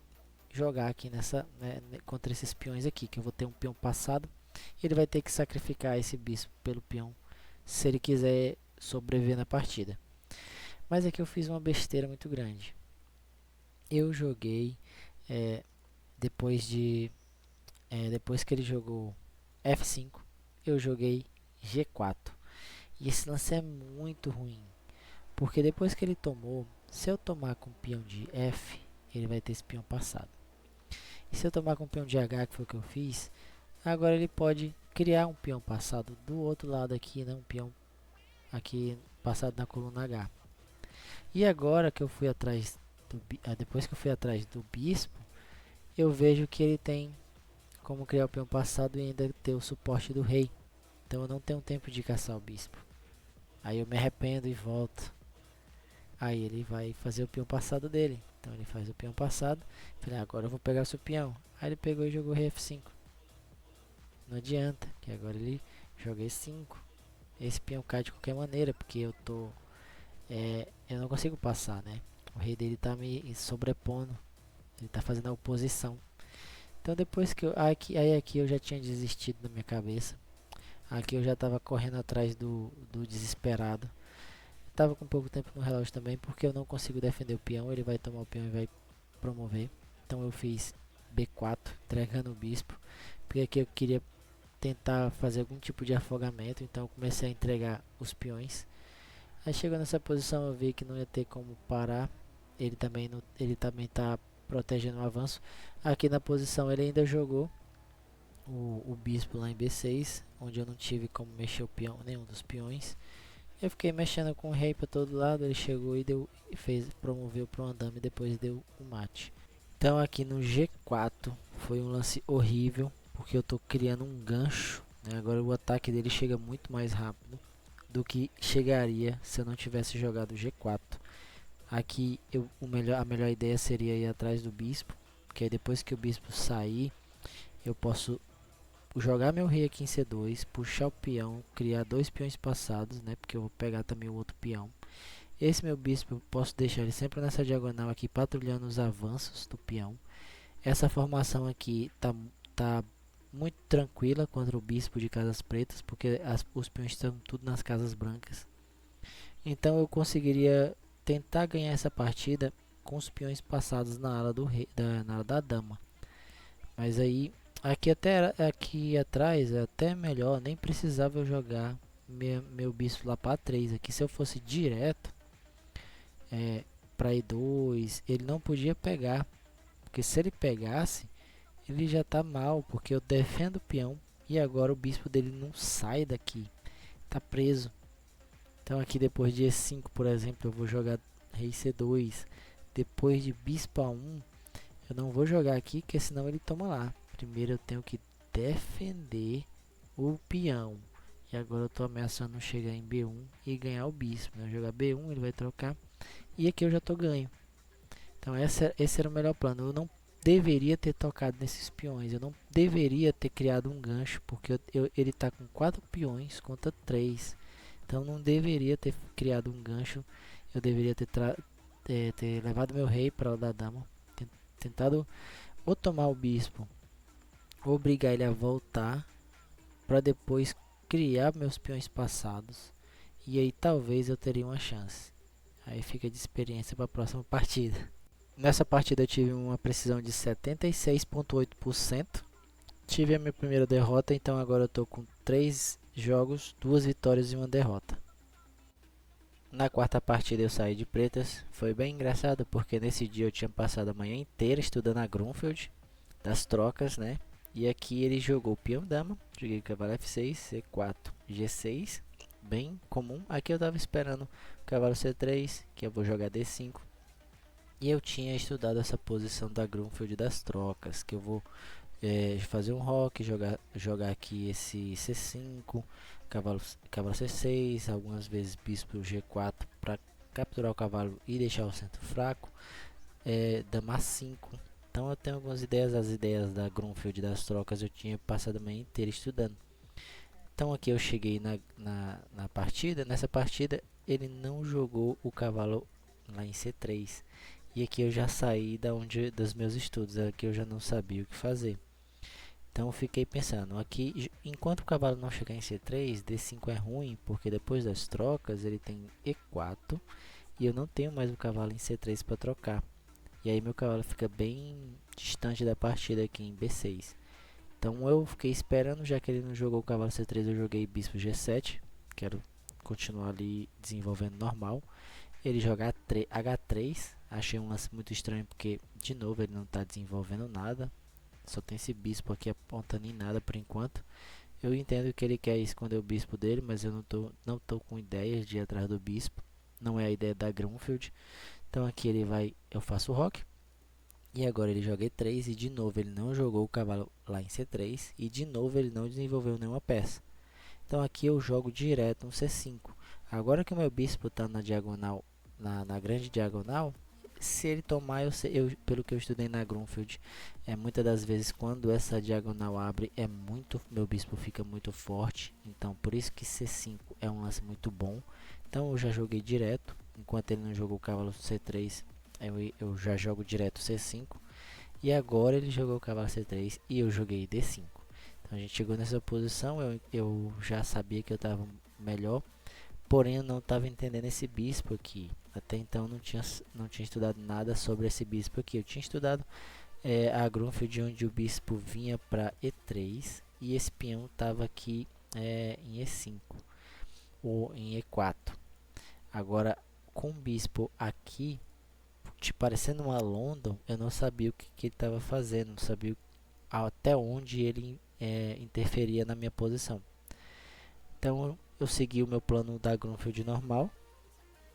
jogar aqui contra esses peões aqui, que eu vou ter um peão passado e ele vai ter que sacrificar esse bispo pelo peão se ele quiser sobreviver na partida. Mas aqui eu fiz uma besteira muito grande. Eu joguei depois que ele jogou F5, eu joguei G4. E esse lance é muito ruim, porque depois que ele tomou, se eu tomar com o peão de F, ele vai ter esse peão passado. E se eu tomar com o peão de H, que foi o que eu fiz, agora ele pode criar um peão passado do outro lado aqui, né? Um peão aqui passado na coluna H. E agora que eu fui atrás depois que eu fui atrás do bispo, eu vejo que ele tem como criar o peão passado e ainda ter o suporte do rei. Então eu não tenho tempo de caçar o bispo. Aí eu me arrependo e volto. Aí ele vai fazer o peão passado dele. Então ele faz o peão passado. Falei, agora eu vou pegar o seu peão. Aí ele pegou e jogou rei F5. Não adianta, que agora ele joga E5. Esse peão cai de qualquer maneira, porque eu não consigo passar, né? O rei dele tá me sobrepondo. Ele tá fazendo a oposição. Então depois que aqui eu já tinha desistido na minha cabeça. Aqui eu já estava correndo atrás do desesperado. Estava com pouco tempo no relógio também, porque eu não consigo defender o peão. Ele vai tomar o peão e vai promover. Então eu fiz B4, entregando o bispo. Porque aqui eu queria tentar fazer algum tipo de afogamento. Então eu comecei a entregar os peões. Aí chegou nessa posição eu vi que não ia ter como parar. Ele também está protegendo o avanço. Aqui na posição ele ainda jogou o bispo lá em B6, onde eu não tive como mexer o peão, nenhum dos peões. Eu fiquei mexendo com o rei para todo lado, ele chegou e promoveu para um andame e depois deu o mate. Então aqui no G4 foi um lance horrível, porque eu estou criando um gancho, né? Agora o ataque dele chega muito mais rápido do que chegaria se eu não tivesse jogado G4. Aqui a melhor ideia seria ir atrás do bispo, porque aí depois que o bispo sair, eu posso jogar meu rei aqui em C2, puxar o peão, criar dois peões passados, né? Porque eu vou pegar também o outro peão. Esse meu bispo eu posso deixar ele sempre nessa diagonal aqui, patrulhando os avanços do peão. Essa formação aqui tá muito tranquila contra o bispo de casas pretas, porque os peões estão tudo nas casas brancas. Então eu conseguiria tentar ganhar essa partida com os peões passados na ala do rei, na ala da dama. Mas aí aqui atrás é até melhor, nem precisava eu jogar meu bispo lá para 3 aqui. Se eu fosse direto para E2, ele não podia pegar, porque se ele pegasse, ele já tá mal, porque eu defendo o peão e agora o bispo dele não sai daqui, tá preso. Então aqui depois de E5, por exemplo, eu vou jogar rei C2. Depois de bispo A1, eu não vou jogar aqui, porque senão ele toma lá. Primeiro eu tenho que defender o peão. E agora eu estou ameaçando chegar em B1 e ganhar o bispo. Eu jogar B1, ele vai trocar. E aqui eu já estou ganho. Então esse era o melhor plano. Eu não deveria ter tocado nesses peões. Eu não deveria ter criado um gancho, porque ele está com 4 peões contra 3. Então não deveria ter criado um gancho. Eu deveria ter levado meu rei para o da dama. Tentado ou tomar o bispo, ou obrigar ele a voltar, para depois criar meus peões passados. E aí talvez eu teria uma chance. Aí fica de experiência para a próxima partida. Nessa partida eu tive uma precisão de 76,8%. Tive a minha primeira derrota, então agora eu estou com 3 jogos, 2 vitórias e 1 derrota. Na quarta partida eu saí de pretas. Foi bem engraçado porque nesse dia eu tinha passado a manhã inteira estudando a Grunfeld, das trocas, né? E aqui ele jogou peão dama, joguei cavalo F6, C4, G6, bem comum. Aqui eu tava esperando cavalo C3, que eu vou jogar D5. E eu tinha estudado essa posição da Grunfeld das trocas, que eu vou fazer um roque, jogar aqui esse C5, cavalo C6, algumas vezes bispo G4 para capturar o cavalo e deixar o centro fraco, dama A5. Então eu tenho algumas ideias, as ideias da Grunfeld das trocas eu tinha passado a manhã inteira estudando. Então aqui eu cheguei na partida, nessa partida ele não jogou o cavalo lá em C3. E aqui eu já saí dos meus estudos, aqui eu já não sabia o que fazer. Então eu fiquei pensando, aqui enquanto o cavalo não chegar em C3, D5 é ruim, porque depois das trocas ele tem E4 e eu não tenho mais o cavalo em C3 para trocar. E aí meu cavalo fica bem distante da partida aqui em B6. Então eu fiquei esperando, já que ele não jogou o cavalo C3, eu joguei bispo G7. Quero continuar ali desenvolvendo normal. Ele joga H3, achei um lance muito estranho porque, de novo, ele não está desenvolvendo nada. Só tem esse bispo aqui apontando em nada por enquanto. Eu entendo que ele quer esconder o bispo dele, mas eu não tô com ideias de ir atrás do bispo. Não é a ideia da Grunfeld. Então aqui eu faço o roque. E agora ele joga E3 e de novo ele não jogou o cavalo lá em C3. E de novo ele não desenvolveu nenhuma peça. Então aqui eu jogo direto um C5. Agora que o meu bispo está na diagonal, na grande diagonal, se ele tomar, pelo que eu estudei na Grunfeld, muitas das vezes quando essa diagonal abre, meu bispo fica muito forte. Então por isso que C5 é um lance muito bom. Então eu já joguei direto, enquanto ele não jogou o cavalo C3, eu já jogo direto C5. E agora ele jogou o cavalo C3 e eu joguei D5. Então a gente chegou nessa posição, eu já sabia que eu estava melhor, porém eu não estava entendendo esse bispo aqui. Até então não tinha estudado nada sobre esse bispo aqui. Eu tinha estudado a Grunfeld, onde o bispo vinha para E3 e esse peão estava aqui em E5 ou em E4. Agora com o bispo aqui, te parecendo uma London, eu não sabia o que ele estava fazendo, não sabia até onde ele interferia na minha posição. Então eu segui o meu plano da Grunfeld normal.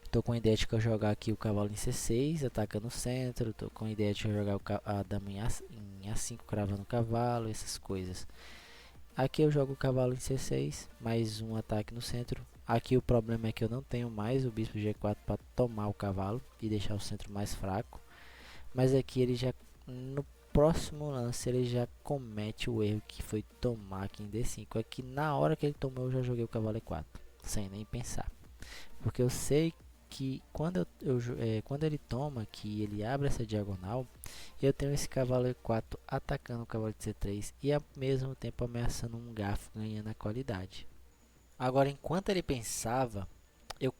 Estou com a ideia de que eu jogar aqui o cavalo em C6, atacando o centro. Estou com a ideia de jogar a dama em A5, cravando o cavalo, essas coisas. Aqui eu jogo o cavalo em C6, mais um ataque no centro. Aqui o problema é que eu não tenho mais o bispo G4 para tomar o cavalo e deixar o centro mais fraco. Mas aqui ele já, próximo lance ele já comete o erro que foi tomar aqui em D5. É que na hora que ele tomou eu já joguei o cavalo E4, sem nem pensar. Porque eu sei que quando ele toma, que ele abre essa diagonal, eu tenho esse cavalo E4 atacando o cavalo de C3 e ao mesmo tempo ameaçando um garfo, ganhando a qualidade. Agora, enquanto ele pensava, eu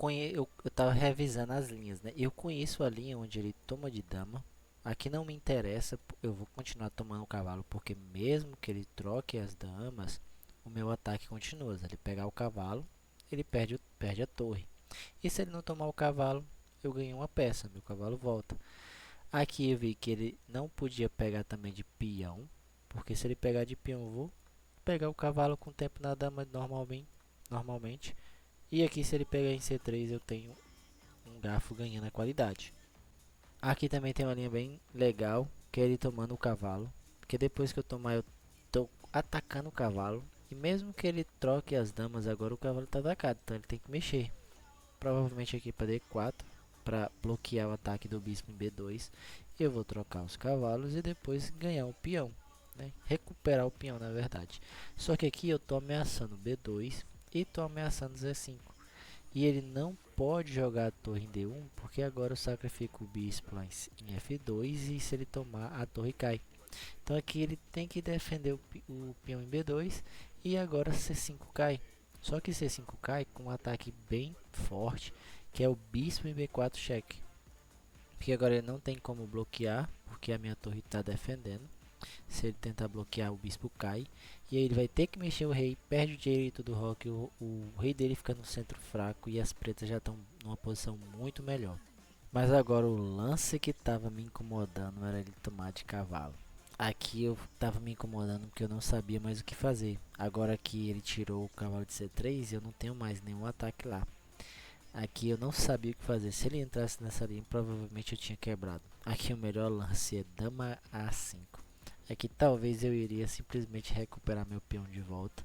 estava revisando as linhas, né? Eu conheço a linha onde ele toma de dama. Aqui não me interessa, eu vou continuar tomando o cavalo, porque mesmo que ele troque as damas, o meu ataque continua. Se ele pegar o cavalo, ele perde a torre. E se ele não tomar o cavalo, eu ganhei uma peça, meu cavalo volta. Aqui eu vi que ele não podia pegar também de peão, porque se ele pegar de peão, eu vou pegar o cavalo com o tempo na dama normalmente. E aqui se ele pegar em C3, eu tenho um garfo ganhando a qualidade. Aqui também tem uma linha bem legal, que é ele tomando o cavalo. Porque depois que eu tomar, eu estou atacando o cavalo. E mesmo que ele troque as damas, agora o cavalo está atacado, então ele tem que mexer. Provavelmente aqui para D4, para bloquear o ataque do bispo em B2. Eu vou trocar os cavalos e depois ganhar o peão, né? Recuperar o peão, na verdade. Só que aqui eu estou ameaçando B2 e estou ameaçando Z5. E ele não pode jogar a torre em D1, porque agora eu sacrifico o bispo lá em F2 e se ele tomar, a torre cai. Então aqui ele tem que defender o peão em B2 e agora C5 cai. Só que C5 cai com um ataque bem forte, que é o bispo em B4 cheque. Porque agora ele não tem como bloquear, porque a minha torre está defendendo. Se ele tentar bloquear, o bispo cai. E aí ele vai ter que mexer o rei, perde o direito do roque, o rei dele fica no centro fraco e as pretas já estão numa posição muito melhor. Mas agora o lance que estava me incomodando era ele tomar de cavalo. Aqui eu estava me incomodando porque eu não sabia mais o que fazer. Agora que ele tirou o cavalo de C3, eu não tenho mais nenhum ataque lá. Aqui eu não sabia o que fazer. Se ele entrasse nessa linha, provavelmente eu tinha quebrado. Aqui o melhor lance é dama A5. Aqui talvez eu iria simplesmente recuperar meu peão de volta.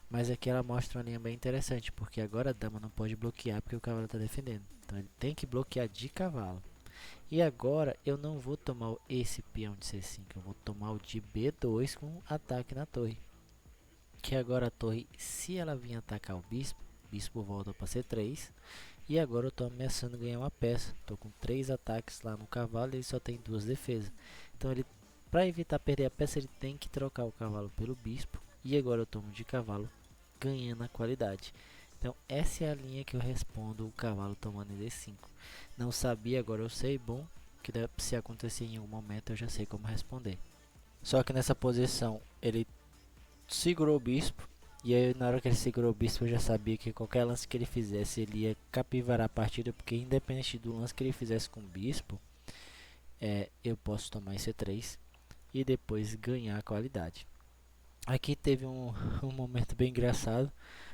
Mas aqui ela mostra uma linha bem interessante, porque agora a dama não pode bloquear porque o cavalo está defendendo. Então ele tem que bloquear de cavalo. E agora eu não vou tomar esse peão de C5, eu vou tomar o de B2 com ataque na torre. Que agora a torre, se ela vir atacar o bispo volta para C3. E agora eu estou ameaçando ganhar uma peça. Estou com 3 ataques lá no cavalo e ele só tem 2 defesas. Então ele, para evitar perder a peça, ele tem que trocar o cavalo pelo bispo. E agora eu tomo de cavalo, ganhando a qualidade. Então essa é a linha que eu respondo o cavalo tomando em D5. Não sabia, agora eu sei, bom, que se acontecer em algum momento eu já sei como responder. Só que nessa posição ele segurou o bispo. E aí na hora que ele segurou o bispo eu já sabia que qualquer lance que ele fizesse ele ia capivarar a partida. Porque independente do lance que ele fizesse com o bispo, eu posso tomar esse C3 e depois ganhar a qualidade. Aqui teve um momento bem engraçado,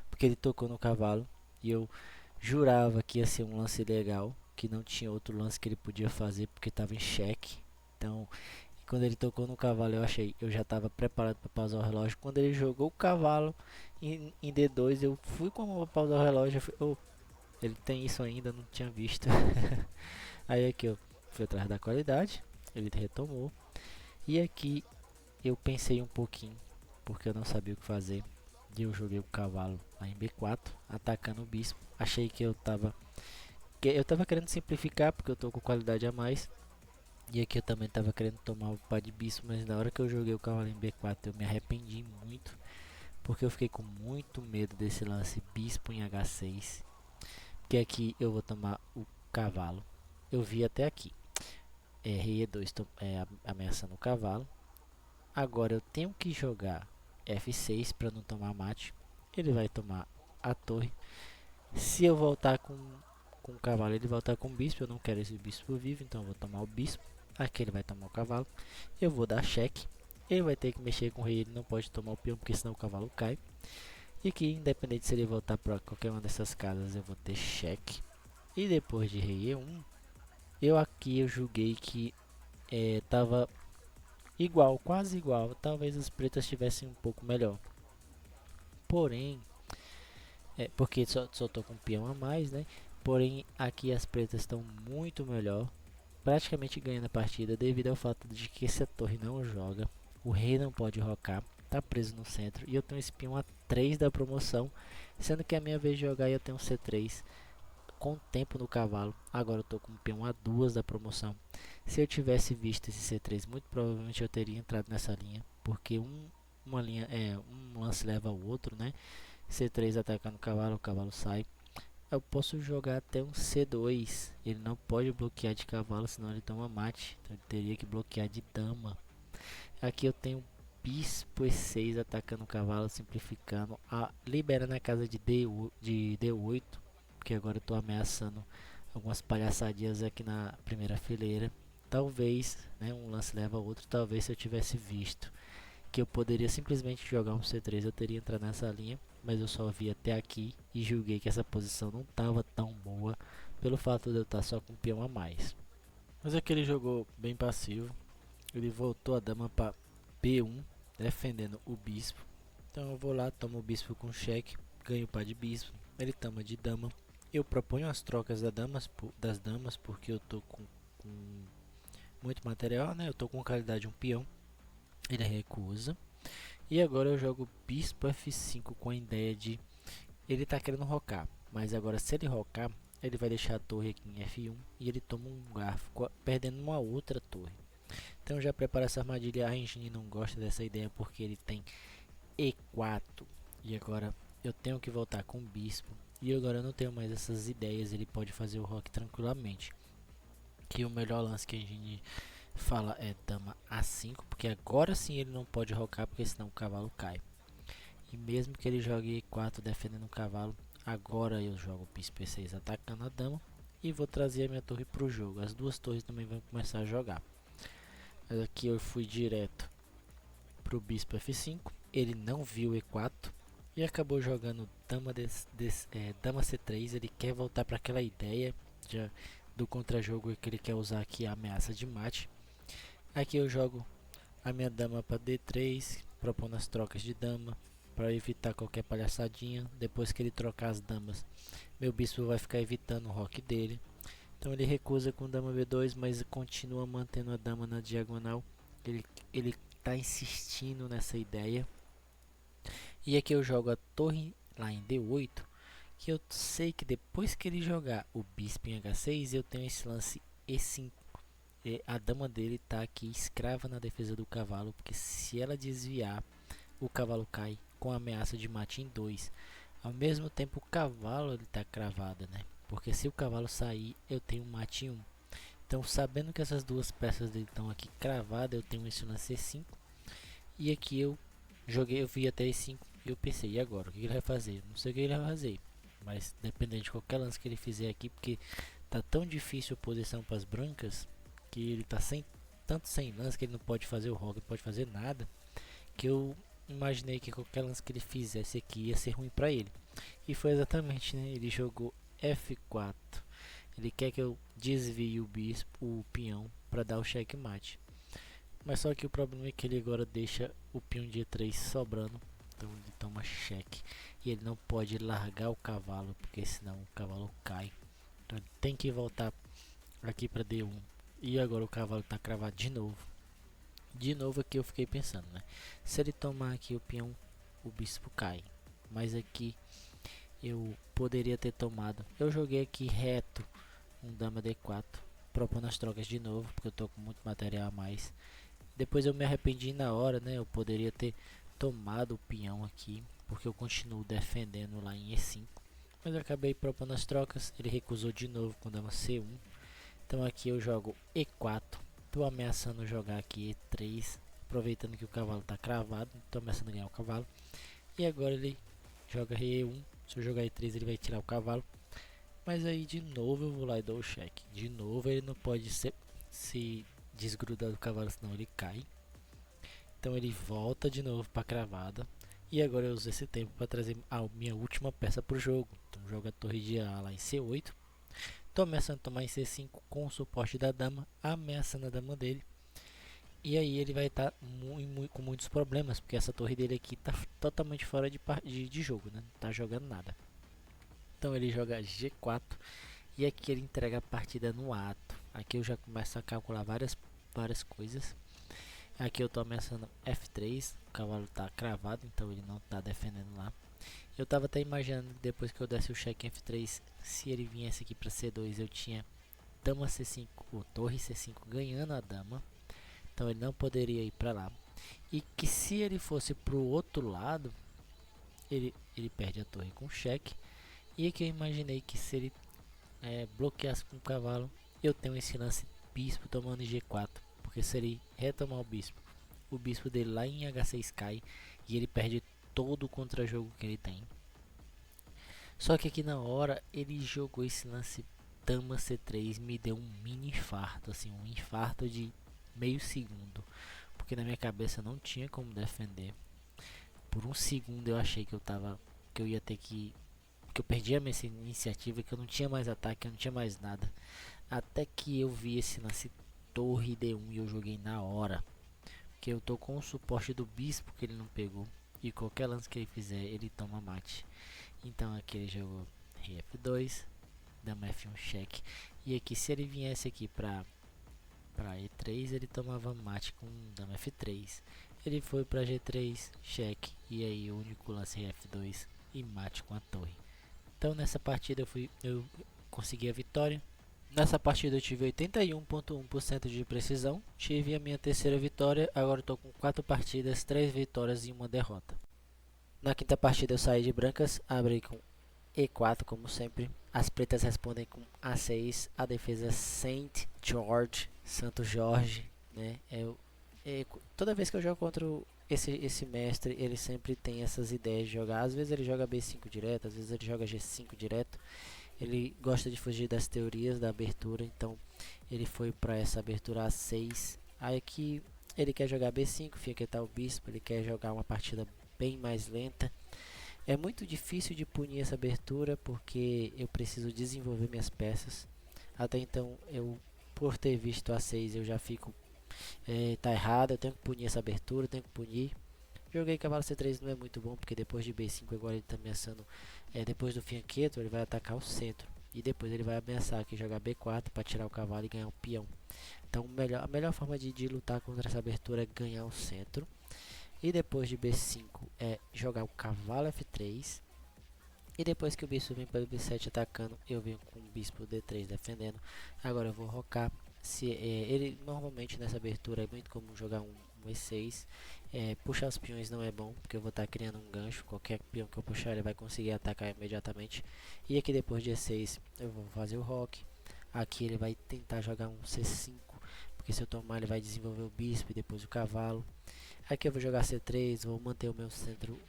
porque ele tocou no cavalo e eu jurava que ia ser um lance legal, que não tinha outro lance que ele podia fazer porque estava em xeque. Então, quando ele tocou no cavalo, eu já estava preparado para pausar o relógio. Quando ele jogou o cavalo em D2, eu fui com a mão para pausar o relógio. Eu fui, oh, ele tem isso ainda, não tinha visto. Aí aqui eu fui atrás da qualidade, ele retomou. E aqui eu pensei um pouquinho, porque eu não sabia o que fazer. E eu joguei o cavalo lá em B4, atacando o bispo. Achei que eu tava querendo simplificar, porque eu tô com qualidade a mais. E aqui eu também tava querendo tomar o pá de bispo, mas na hora que eu joguei o cavalo em B4 eu me arrependi muito. Porque eu fiquei com muito medo desse lance bispo em H6. Porque aqui eu vou tomar o cavalo. Eu vi até aqui. Rei E2 ameaçando o cavalo. Agora eu tenho que jogar F6 para não tomar mate. Ele vai tomar a torre. Se eu voltar com o cavalo, ele voltar com o bispo. Eu não quero esse bispo vivo, então eu vou tomar o bispo. Aqui ele vai tomar o cavalo. Eu vou dar cheque. Ele vai ter que mexer com o rei. Ele não pode tomar o peão, porque senão o cavalo cai. E aqui, independente se ele voltar para qualquer uma dessas casas, eu vou ter cheque. E depois de rei E1, eu julguei que tava igual, quase igual. Talvez as pretas estivessem um pouco melhor. Porém, porque só tô com um peão a mais, né? Porém, aqui as pretas estão muito melhor. praticamente ganhando a partida devido ao fato de que essa torre não joga, o rei não pode rocar, tá preso no centro e eu tenho esse peão A3 da promoção, sendo que é a minha vez de jogar e eu tenho um C3 com tempo no cavalo. Agora eu tô com um peão A2 da promoção. Se eu tivesse visto esse C3, muito provavelmente eu teria entrado nessa linha, porque uma linha um lance leva ao outro, né? C3 atacando o cavalo sai. Eu posso jogar até um C2. Ele não pode bloquear de cavalo, senão ele toma mate. Então ele teria que bloquear de dama. Aqui eu tenho bispo E6 atacando o cavalo, simplificando, liberando a casa de D8, porque agora eu estou ameaçando algumas palhaçadinhas aqui na primeira fileira. Talvez, né, um lance leva a outro. Talvez se eu tivesse visto que eu poderia simplesmente jogar um C3, eu teria entrado nessa linha, mas eu só vi até aqui e julguei que essa posição não estava tão boa pelo fato de eu estar só com um peão a mais. Mas aqui ele jogou bem passivo, ele voltou a dama para B1, defendendo o bispo. Então eu vou lá, tomo o bispo com cheque, ganho o par de bispo, ele toma de dama. Eu proponho as trocas das damas porque eu tô com muito material, né? Eu tô com qualidade um peão. Ele recusa. E agora eu jogo bispo F5 com a ideia de ele tá querendo rocar, mas agora se ele rocar, ele vai deixar a torre aqui em F1 e ele toma um garfo, perdendo uma outra torre. Então já prepara essa armadilha. A engine não gosta dessa ideia porque ele tem E4 e agora eu tenho que voltar com o bispo e agora eu não tenho mais essas ideias. Ele pode fazer o rock tranquilamente, que o melhor lance que a engine fala é dama A5, porque agora sim ele não pode rocar, porque senão o cavalo cai. E mesmo que ele jogue E4 defendendo o cavalo, agora eu jogo bispo E6 atacando a dama e vou trazer a minha torre para o jogo. As duas torres também vão começar a jogar. Mas aqui eu fui direto para o bispo F5, ele não viu E4 e acabou jogando dama C3. Ele quer voltar para aquela ideia do contra-jogo que ele quer usar aqui, a ameaça de mate. Aqui eu jogo a minha dama para D3, propondo as trocas de dama para evitar qualquer palhaçadinha. Depois que ele trocar as damas, meu bispo vai ficar evitando o roque dele. Então ele recusa com dama B2, mas continua mantendo a dama na diagonal. Ele está insistindo nessa ideia. E aqui eu jogo a torre lá em D8, que eu sei que depois que ele jogar o bispo em H6, eu tenho esse lance E5. A dama dele está aqui escrava na defesa do cavalo, porque se ela desviar, o cavalo cai com a ameaça de mate em 2. Ao mesmo tempo o cavalo está cravado, né? Porque se o cavalo sair, eu tenho mate em 1. Então, sabendo que essas duas peças dele estão aqui cravadas, eu tenho isso na C5. E aqui eu vi até E5 e eu pensei, e agora? O que ele vai fazer? Não sei o que ele vai fazer, mas dependendo de qualquer lance que ele fizer aqui, porque tá tão difícil a posição para as brancas, que ele tá tanto sem lance que ele não pode fazer o rock, não pode fazer nada, que eu imaginei que qualquer lance que ele fizesse aqui ia ser ruim para ele. E foi exatamente, né? Ele jogou F4. Ele quer que eu desvie o bispo, o peão, para dar o checkmate. Mas só que o problema é que ele agora deixa o peão de E3 sobrando. Então ele toma cheque. E ele não pode largar o cavalo, porque senão o cavalo cai. Então ele tem que voltar aqui para D1. E agora o cavalo está cravado de novo. De novo aqui eu fiquei pensando, né? Se ele tomar aqui o peão, o bispo cai. Mas aqui eu poderia ter tomado. Eu joguei aqui reto um dama D4, propondo as trocas de novo, porque eu tô com muito material a mais. Depois eu me arrependi na hora, né? Eu poderia ter tomado o peão aqui, porque eu continuo defendendo lá em E5. Mas eu acabei propondo as trocas, ele recusou de novo com dama C1. Então aqui eu jogo E4. Estou ameaçando jogar aqui E3, aproveitando que o cavalo está cravado. Estou ameaçando ganhar o cavalo. E agora ele joga E1. Se eu jogar E3 ele vai tirar o cavalo. Mas aí de novo eu vou lá e dou o cheque. De novo ele não pode se desgrudar do cavalo, senão ele cai. Então ele volta de novo para a cravada. E agora eu uso esse tempo para trazer a minha última peça para o jogo. Então joga a torre de A lá em C8. Tô ameaçando tomar em C5 com o suporte da dama, ameaçando a dama dele. E aí ele vai estar com muitos problemas, porque essa torre dele aqui tá totalmente fora de jogo, né? Não tá jogando nada. Então ele joga G4 e aqui ele entrega a partida no ato. Aqui eu já começo a calcular várias coisas. Aqui eu tô ameaçando F3, o cavalo tá cravado, então ele não tá defendendo lá. Eu tava até imaginando que depois que eu desse o cheque em F3, se ele viesse aqui para C2, eu tinha dama C5 ou torre C5 ganhando a dama. Então ele não poderia ir para lá. E que se ele fosse pro outro lado, ele perde a torre com cheque. E aqui eu imaginei que se ele bloqueasse com o cavalo, eu tenho esse lance bispo tomando G4. Porque se ele retomar o bispo dele lá em H6 cai e ele perde todo o contra-jogo que ele tem. Só que aqui na hora ele jogou esse lance dama C3, me deu um mini infarto, assim, um infarto de meio segundo, porque na minha cabeça não tinha como defender. Por um segundo eu achei que eu ia ter que eu perdi a minha iniciativa, que eu não tinha mais ataque, eu não tinha mais nada. Até que eu vi esse lance torre D1 e eu joguei na hora, que eu tô com o suporte do bispo que ele não pegou, e qualquer lance que ele fizer ele toma mate. Então aqui ele jogou rei F2, dama F1 cheque, e aqui se ele viesse aqui para E3 ele tomava mate com dama F3. Ele foi para G3 cheque, e aí o único lance é F2 e mate com a torre. Então nessa partida eu consegui a vitória. Nessa partida eu tive 81,1% de precisão, tive a minha terceira vitória, agora estou com 4 partidas, 3 vitórias e 1 derrota. Na quinta partida eu saí de brancas, abri com E4 como sempre, as pretas respondem com A6, a defesa Saint George, Santo Jorge, né? Toda vez que eu jogo contra esse mestre, ele sempre tem essas ideias de jogar, às vezes ele joga B5 direto, às vezes ele joga G5 direto. Ele gosta de fugir das teorias da abertura, então ele foi para essa abertura A6. Aí aqui ele quer jogar B5, fica tá o bispo, ele quer jogar uma partida bem mais lenta. É muito difícil de punir essa abertura porque eu preciso desenvolver minhas peças. Até então, por ter visto A6, eu já fico tá errado, eu tenho que punir essa abertura, tenho que punir. Joguei cavalo C3 não é muito bom, porque depois de B5 agora ele está ameaçando, depois do fianqueto ele vai atacar o centro. E depois ele vai ameaçar aqui jogar B4 para tirar o cavalo e ganhar o peão. Então a melhor forma de lutar contra essa abertura é ganhar o centro. E depois de B5 é jogar o cavalo F3. E depois que o bispo vem para o B7 atacando, eu venho com o bispo D3 defendendo. Agora eu vou rocar. Ele normalmente nessa abertura é muito comum jogar um E6. Puxar os peões não é bom, porque eu vou estar criando um gancho. Qualquer peão que eu puxar ele vai conseguir atacar imediatamente. E aqui depois de E6 eu vou fazer o roque. Aqui ele vai tentar jogar um C5, porque se eu tomar ele vai desenvolver o bispo e depois o cavalo. Aqui eu vou jogar C3, vou manter o meu centro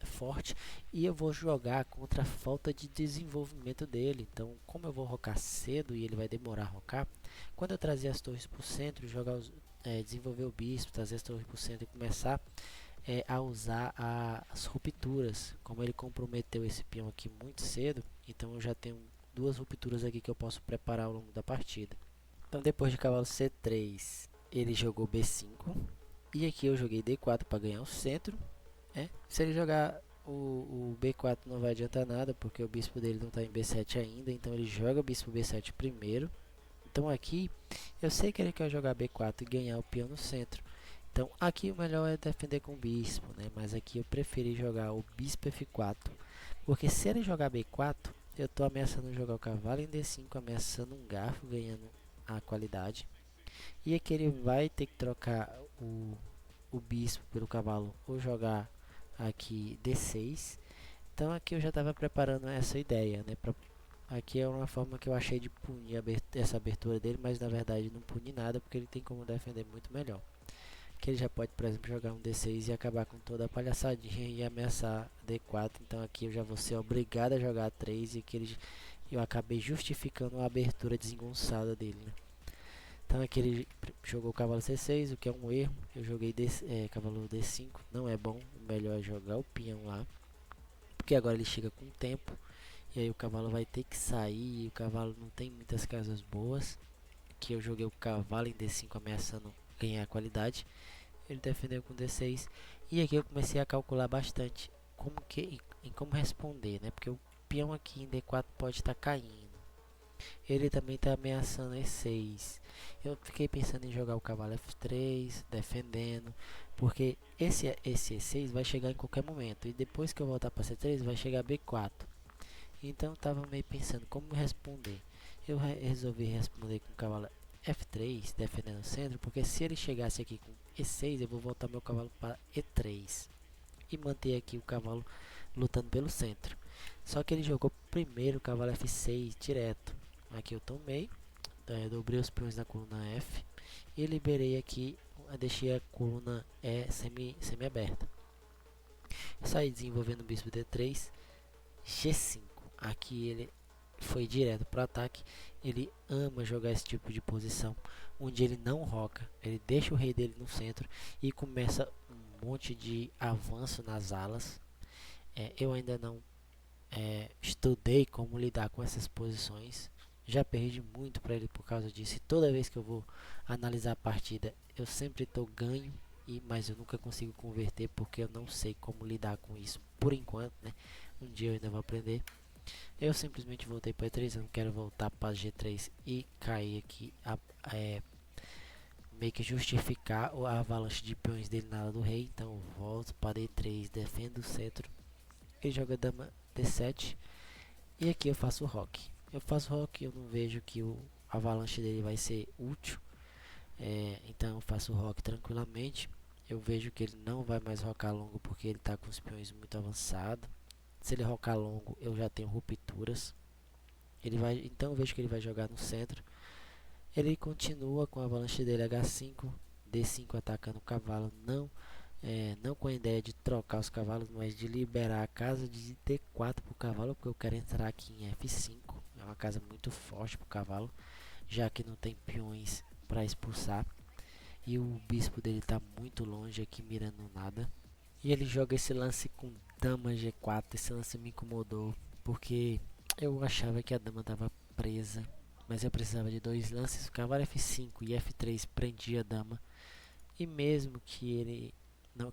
forte, e eu vou jogar contra a falta de desenvolvimento dele. Então, como eu vou rocar cedo e ele vai demorar a rocar, quando eu trazer as torres para o centro, desenvolver o bispo, trazer as torres para o centro e começar a usar as rupturas, como ele comprometeu esse peão aqui muito cedo, então eu já tenho duas rupturas aqui que eu posso preparar ao longo da partida. Então, depois de cavalo C3, ele jogou B5. E aqui eu joguei D4 para ganhar o centro. Se ele jogar o B4 não vai adiantar nada, porque o bispo dele não está em B7 ainda. Então ele joga o bispo B7 primeiro. Então aqui eu sei que ele quer jogar B4 e ganhar o peão no centro. Então aqui o melhor é defender com o bispo, né? Mas aqui eu preferi jogar o bispo F4. Porque se ele jogar B4, eu estou ameaçando jogar o cavalo em D5, ameaçando um garfo, ganhando a qualidade. E aqui ele vai ter que trocar o bispo pelo cavalo ou jogar aqui D6. Então aqui eu já estava preparando essa ideia, né? Aqui é uma forma que eu achei de punir essa abertura dele, mas na verdade não puni nada, porque ele tem como defender muito melhor. Que ele já pode, por exemplo, jogar um D6 e acabar com toda a palhaçadinha e ameaçar D4. Então aqui eu já vou ser obrigado a jogar 3 e que eu acabei justificando a abertura desengonçada dele, né? Então aqui ele jogou o cavalo C6, o que é um erro. Eu joguei cavalo D5, não é bom. O melhor é jogar o peão lá, porque agora ele chega com tempo. E aí o cavalo vai ter que sair, e o cavalo não tem muitas casas boas. Aqui eu joguei o cavalo em D5 ameaçando ganhar qualidade. Ele defendeu com D6. E aqui eu comecei a calcular bastante como responder, né? Porque o peão aqui em D4 pode estar caindo. Ele também está ameaçando E6. Eu fiquei pensando em jogar o cavalo F3, defendendo, porque esse E6 vai chegar em qualquer momento. E depois que eu voltar para C3, vai chegar B4. Então eu estava meio pensando como responder. Eu resolvi responder com o cavalo F3, defendendo o centro, porque se ele chegasse aqui com E6, eu vou voltar meu cavalo para E3 e manter aqui o cavalo lutando pelo centro. Só que ele jogou primeiro o cavalo F6 direto. Aqui eu tomei, dobrei os peões na coluna F e liberei aqui, deixei a coluna E semi aberta. Saí desenvolvendo o bispo D3, G5. Aqui ele foi direto para o ataque. Ele ama jogar esse tipo de posição, onde ele não roca, ele deixa o rei dele no centro e começa um monte de avanço nas alas. Eu ainda não estudei como lidar com essas posições. Já perdi muito para ele por causa disso. E toda vez que eu vou analisar a partida, eu sempre estou ganho, mas eu nunca consigo converter porque eu não sei como lidar com isso por enquanto, né? Um dia eu ainda vou aprender. Eu simplesmente voltei para E3, eu não quero voltar para G3 e cair aqui, meio que justificar a avalanche de peões dele na ala do rei. Então eu volto para D3, defendo o centro. Ele joga dama D7 e aqui eu faço o rock. Eu faço rock, eu não vejo que o avalanche dele vai ser útil, então eu faço o rock tranquilamente. Eu vejo que ele não vai mais rocar longo porque ele está com os peões muito avançados. Se ele rocar longo, eu já tenho rupturas. Então eu vejo que ele vai jogar no centro. Ele continua com a avalanche dele H5, D5 atacando o cavalo, não com a ideia de trocar os cavalos, mas de liberar a casa de D4 para o cavalo, porque eu quero entrar aqui em F5. É uma casa muito forte para o cavalo, já que não tem peões para expulsar. E o bispo dele está muito longe aqui, mirando nada. E ele joga esse lance com dama G4. Esse lance me incomodou, porque eu achava que a dama estava presa, mas eu precisava de dois lances. O cavalo F5 e F3 prendia a dama. E mesmo que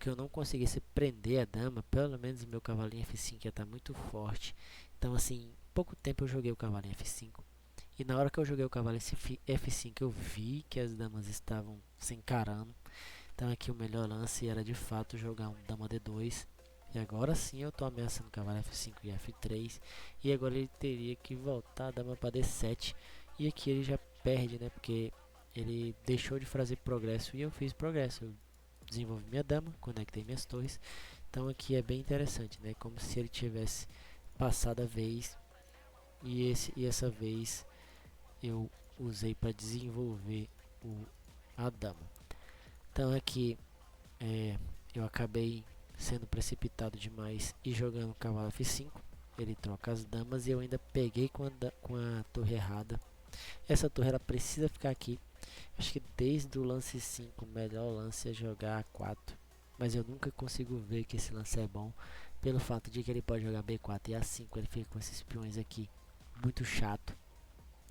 eu não conseguisse prender a dama, pelo menos o meu cavalinho F5 ia estar muito forte. Então assim, em pouco tempo eu joguei o cavalinho F5. E na hora que eu joguei o cavalo F5 eu vi que as damas estavam se encarando. Então aqui o melhor lance era de fato jogar um dama D2. E agora sim eu estou ameaçando o cavalo F5 e F3. E agora ele teria que voltar a dama para D7. E aqui ele já perde, né? Porque ele deixou de fazer progresso e eu fiz progresso. Eu desenvolvi minha dama, conectei minhas torres. Então aqui é bem interessante, né? Como se ele tivesse passado a vez e essa vez eu usei para desenvolver a dama. Então aqui eu acabei sendo precipitado demais e jogando o cavalo F5. Ele troca as damas e eu ainda peguei com a torre errada. Essa torre ela precisa ficar aqui. Acho que desde o lance 5 o melhor lance é jogar A4. Mas eu nunca consigo ver que esse lance é bom, pelo fato de que ele pode jogar B4 e A5. Ele fica com esses peões aqui muito chato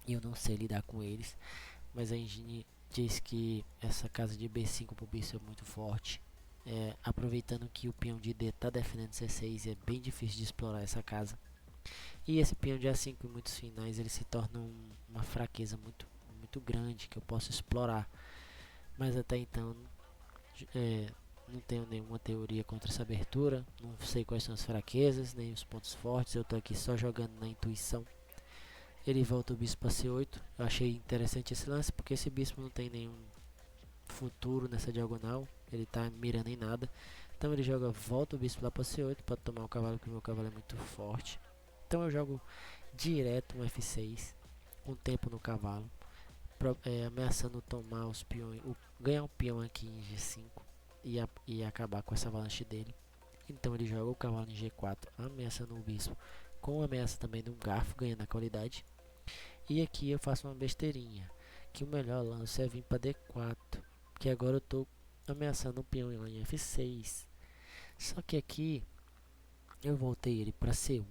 e eu não sei lidar com eles. Mas a engine diz que essa casa de B5 pro bispo é muito forte. Aproveitando que o peão de D está defendendo C6, é bem difícil de explorar essa casa. E esse peão de A5 em muitos finais ele se torna uma fraqueza muito grande que eu posso explorar. Mas até então não tenho nenhuma teoria contra essa abertura. Não sei quais são as fraquezas, nem os pontos fortes. Eu estou aqui só jogando na intuição. Ele volta o bispo para C8. Eu achei interessante esse lance porque esse bispo não tem nenhum futuro nessa diagonal. Ele está mirando em nada. Então ele volta o bispo lá para C8 para tomar o cavalo, porque o meu cavalo é muito forte. Então eu jogo direto um F6 com tempo no cavalo, ameaçando tomar os peões, ganhar um peão aqui em G5 e acabar com essa avalanche dele. Então ele joga o cavalo em G4, ameaçando o bispo, com ameaça também de um garfo, ganhando a qualidade. E aqui eu faço uma besteirinha, que o melhor lance é vir para D4, que agora eu estou ameaçando o peão em F6. Só que aqui eu voltei ele para C1,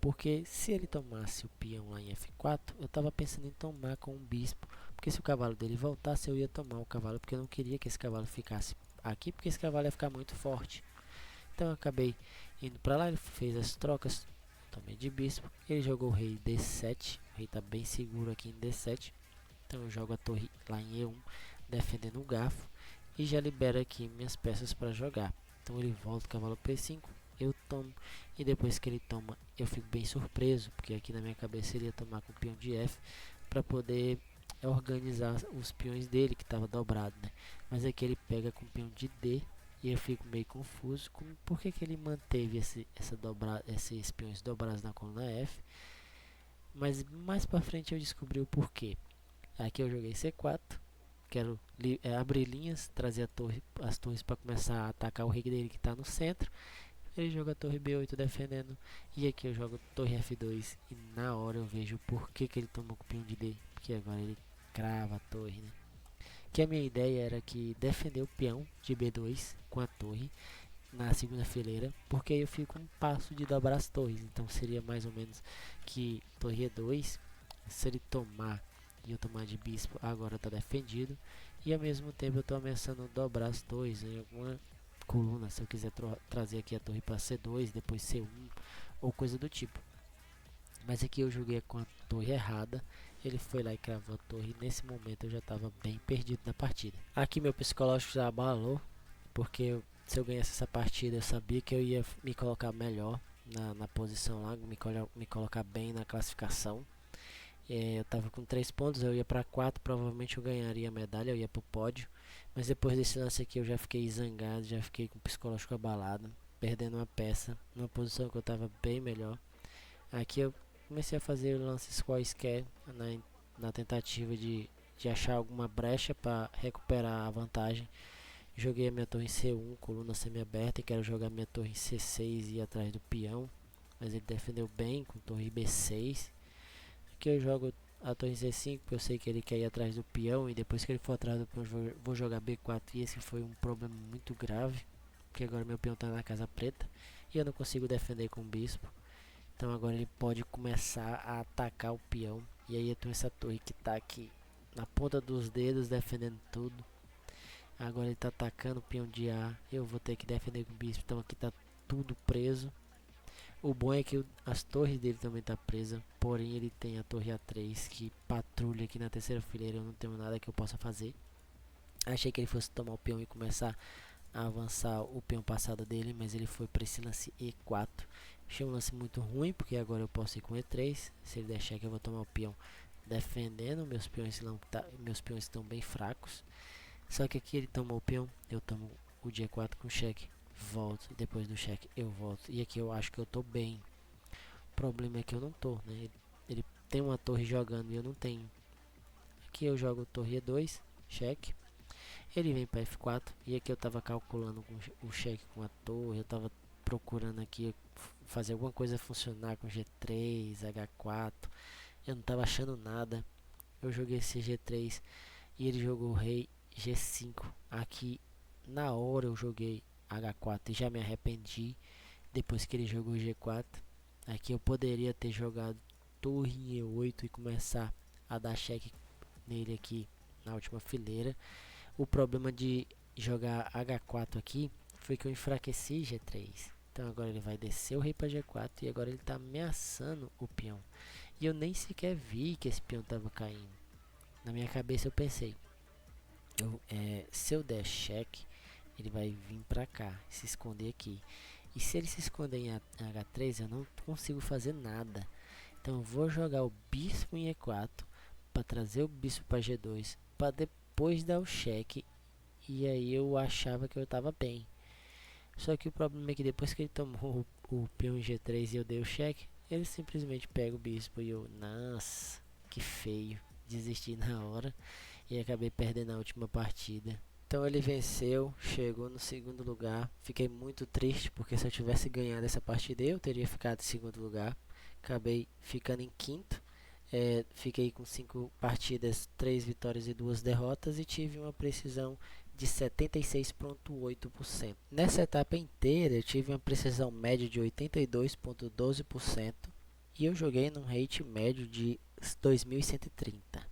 porque se ele tomasse o peão lá em F4, eu estava pensando em tomar com o bispo, porque se o cavalo dele voltasse, eu ia tomar o cavalo, porque eu não queria que esse cavalo ficasse aqui, porque esse cavalo ia ficar muito forte. Então eu acabei indo para lá, ele fez as trocas, tomei de bispo. Ele jogou o rei D7, o rei está bem seguro aqui em D7. Então eu jogo a torre lá em E1, defendendo o garfo. E já libero aqui minhas peças para jogar. Então ele volta o cavalo P5, eu tomo. E depois que ele toma, eu fico bem surpreso, porque aqui na minha cabeça ele ia tomar com o peão de F para poder organizar os peões dele, que estava dobrado, né? Mas aqui ele pega com o peão de D e eu fico meio confuso com por que ele manteve esses peões dobrados na coluna F. Mas mais para frente eu descobri o porquê. Aqui eu joguei C4, quero abrir linhas, trazer as torres para começar a atacar o rei dele que está no centro. Ele joga a torre B8 defendendo, e aqui eu jogo torre F2 e na hora eu vejo por que ele tomou com o peão de D, porque agora ele crava a torre, né? Que a minha ideia era que defender o peão de B2 com a torre na segunda fileira, porque aí eu fico um passo de dobrar as torres, então seria mais ou menos que torre E2, se ele tomar e eu tomar de bispo, agora está defendido, e ao mesmo tempo eu estou ameaçando dobrar as torres em alguma coluna, se eu quiser trazer aqui a torre para C2, depois C1 ou coisa do tipo. Mas aqui eu joguei com a torre errada, ele foi lá e cravou a torre, e nesse momento eu já estava bem perdido na partida. Aqui meu psicológico já abalou, porque se eu ganhasse essa partida eu sabia que eu ia me colocar melhor na posição lá, me colocar bem na classificação. Eu estava com 3 pontos, eu ia para 4, provavelmente eu ganharia a medalha, eu ia para o pódio. Mas depois desse lance aqui eu já fiquei zangado, já fiquei com o psicológico abalado, perdendo uma peça, numa posição que eu estava bem melhor. Aqui eu comecei a fazer lances quaisquer na tentativa de achar alguma brecha para recuperar a vantagem. Joguei a minha torre em C1, coluna semi-aberta, e quero jogar minha torre em C6 e ir atrás do peão. Mas ele defendeu bem com torre B6. Aqui eu jogo a torre C5, porque eu sei que ele quer ir atrás do peão, e depois que ele for atrás do peão vou jogar B4, e esse foi um problema muito grave, porque agora meu peão está na casa preta e eu não consigo defender com o bispo. Então agora ele pode começar a atacar o peão, e aí eu tenho essa torre que está aqui na ponta dos dedos defendendo tudo. Agora ele está atacando o peão de A, eu vou ter que defender com o bispo, então aqui está tudo preso. O bom é que as torres dele também tá presa, porém ele tem a torre A3 que patrulha aqui na terceira fileira, eu não tenho nada que eu possa fazer. Achei que ele fosse tomar o peão e começar a avançar o peão passado dele, mas ele foi para esse lance E4. Achei um lance muito ruim, porque agora eu posso ir com E3, se ele der cheque eu vou tomar o peão defendendo, meus peões estão bem fracos. Só que aqui ele tomou o peão, eu tomo o G4 com cheque. Volto, depois do cheque eu volto, e aqui eu acho que eu tô bem. O problema é que eu não tô, né? Ele tem uma torre jogando e eu não tenho. Aqui eu jogo torre E2, cheque. Ele vem para F4, e aqui eu tava calculando com o cheque com a torre, eu tava procurando aqui fazer alguma coisa funcionar com G3, H4. Eu não tava achando nada. Eu joguei esse G3 e ele jogou o rei G5. Aqui na hora eu joguei H4 e já me arrependi depois que ele jogou G4. Aqui eu poderia ter jogado torre em E8 e começar a dar cheque nele aqui na última fileira. O problema de jogar H4 aqui foi que eu enfraqueci G3. Então agora ele vai descer o rei para G4 e agora ele está ameaçando o peão. E eu nem sequer vi que esse peão estava caindo. Na minha cabeça eu pensei, se eu der cheque, ele vai vir pra cá, se esconder aqui. E se ele se esconder em H3, eu não consigo fazer nada. Então eu vou jogar o bispo em E4 para trazer o bispo para G2, para depois dar o cheque. E aí eu achava que eu estava bem. Só que o problema é que depois que ele tomou o peão em G3 e eu dei o cheque, ele simplesmente pega o bispo e eu, nossa, que feio. Desisti na hora e acabei perdendo a última partida. Então ele venceu, chegou no segundo lugar. Fiquei muito triste, porque se eu tivesse ganhado essa partida eu teria ficado em segundo lugar. Acabei ficando em quinto. Fiquei com 5 partidas, 3 vitórias e 2 derrotas, e tive uma precisão de 76,8%. Nessa etapa inteira eu tive uma precisão média de 82,12% e eu joguei num rate médio de 2130.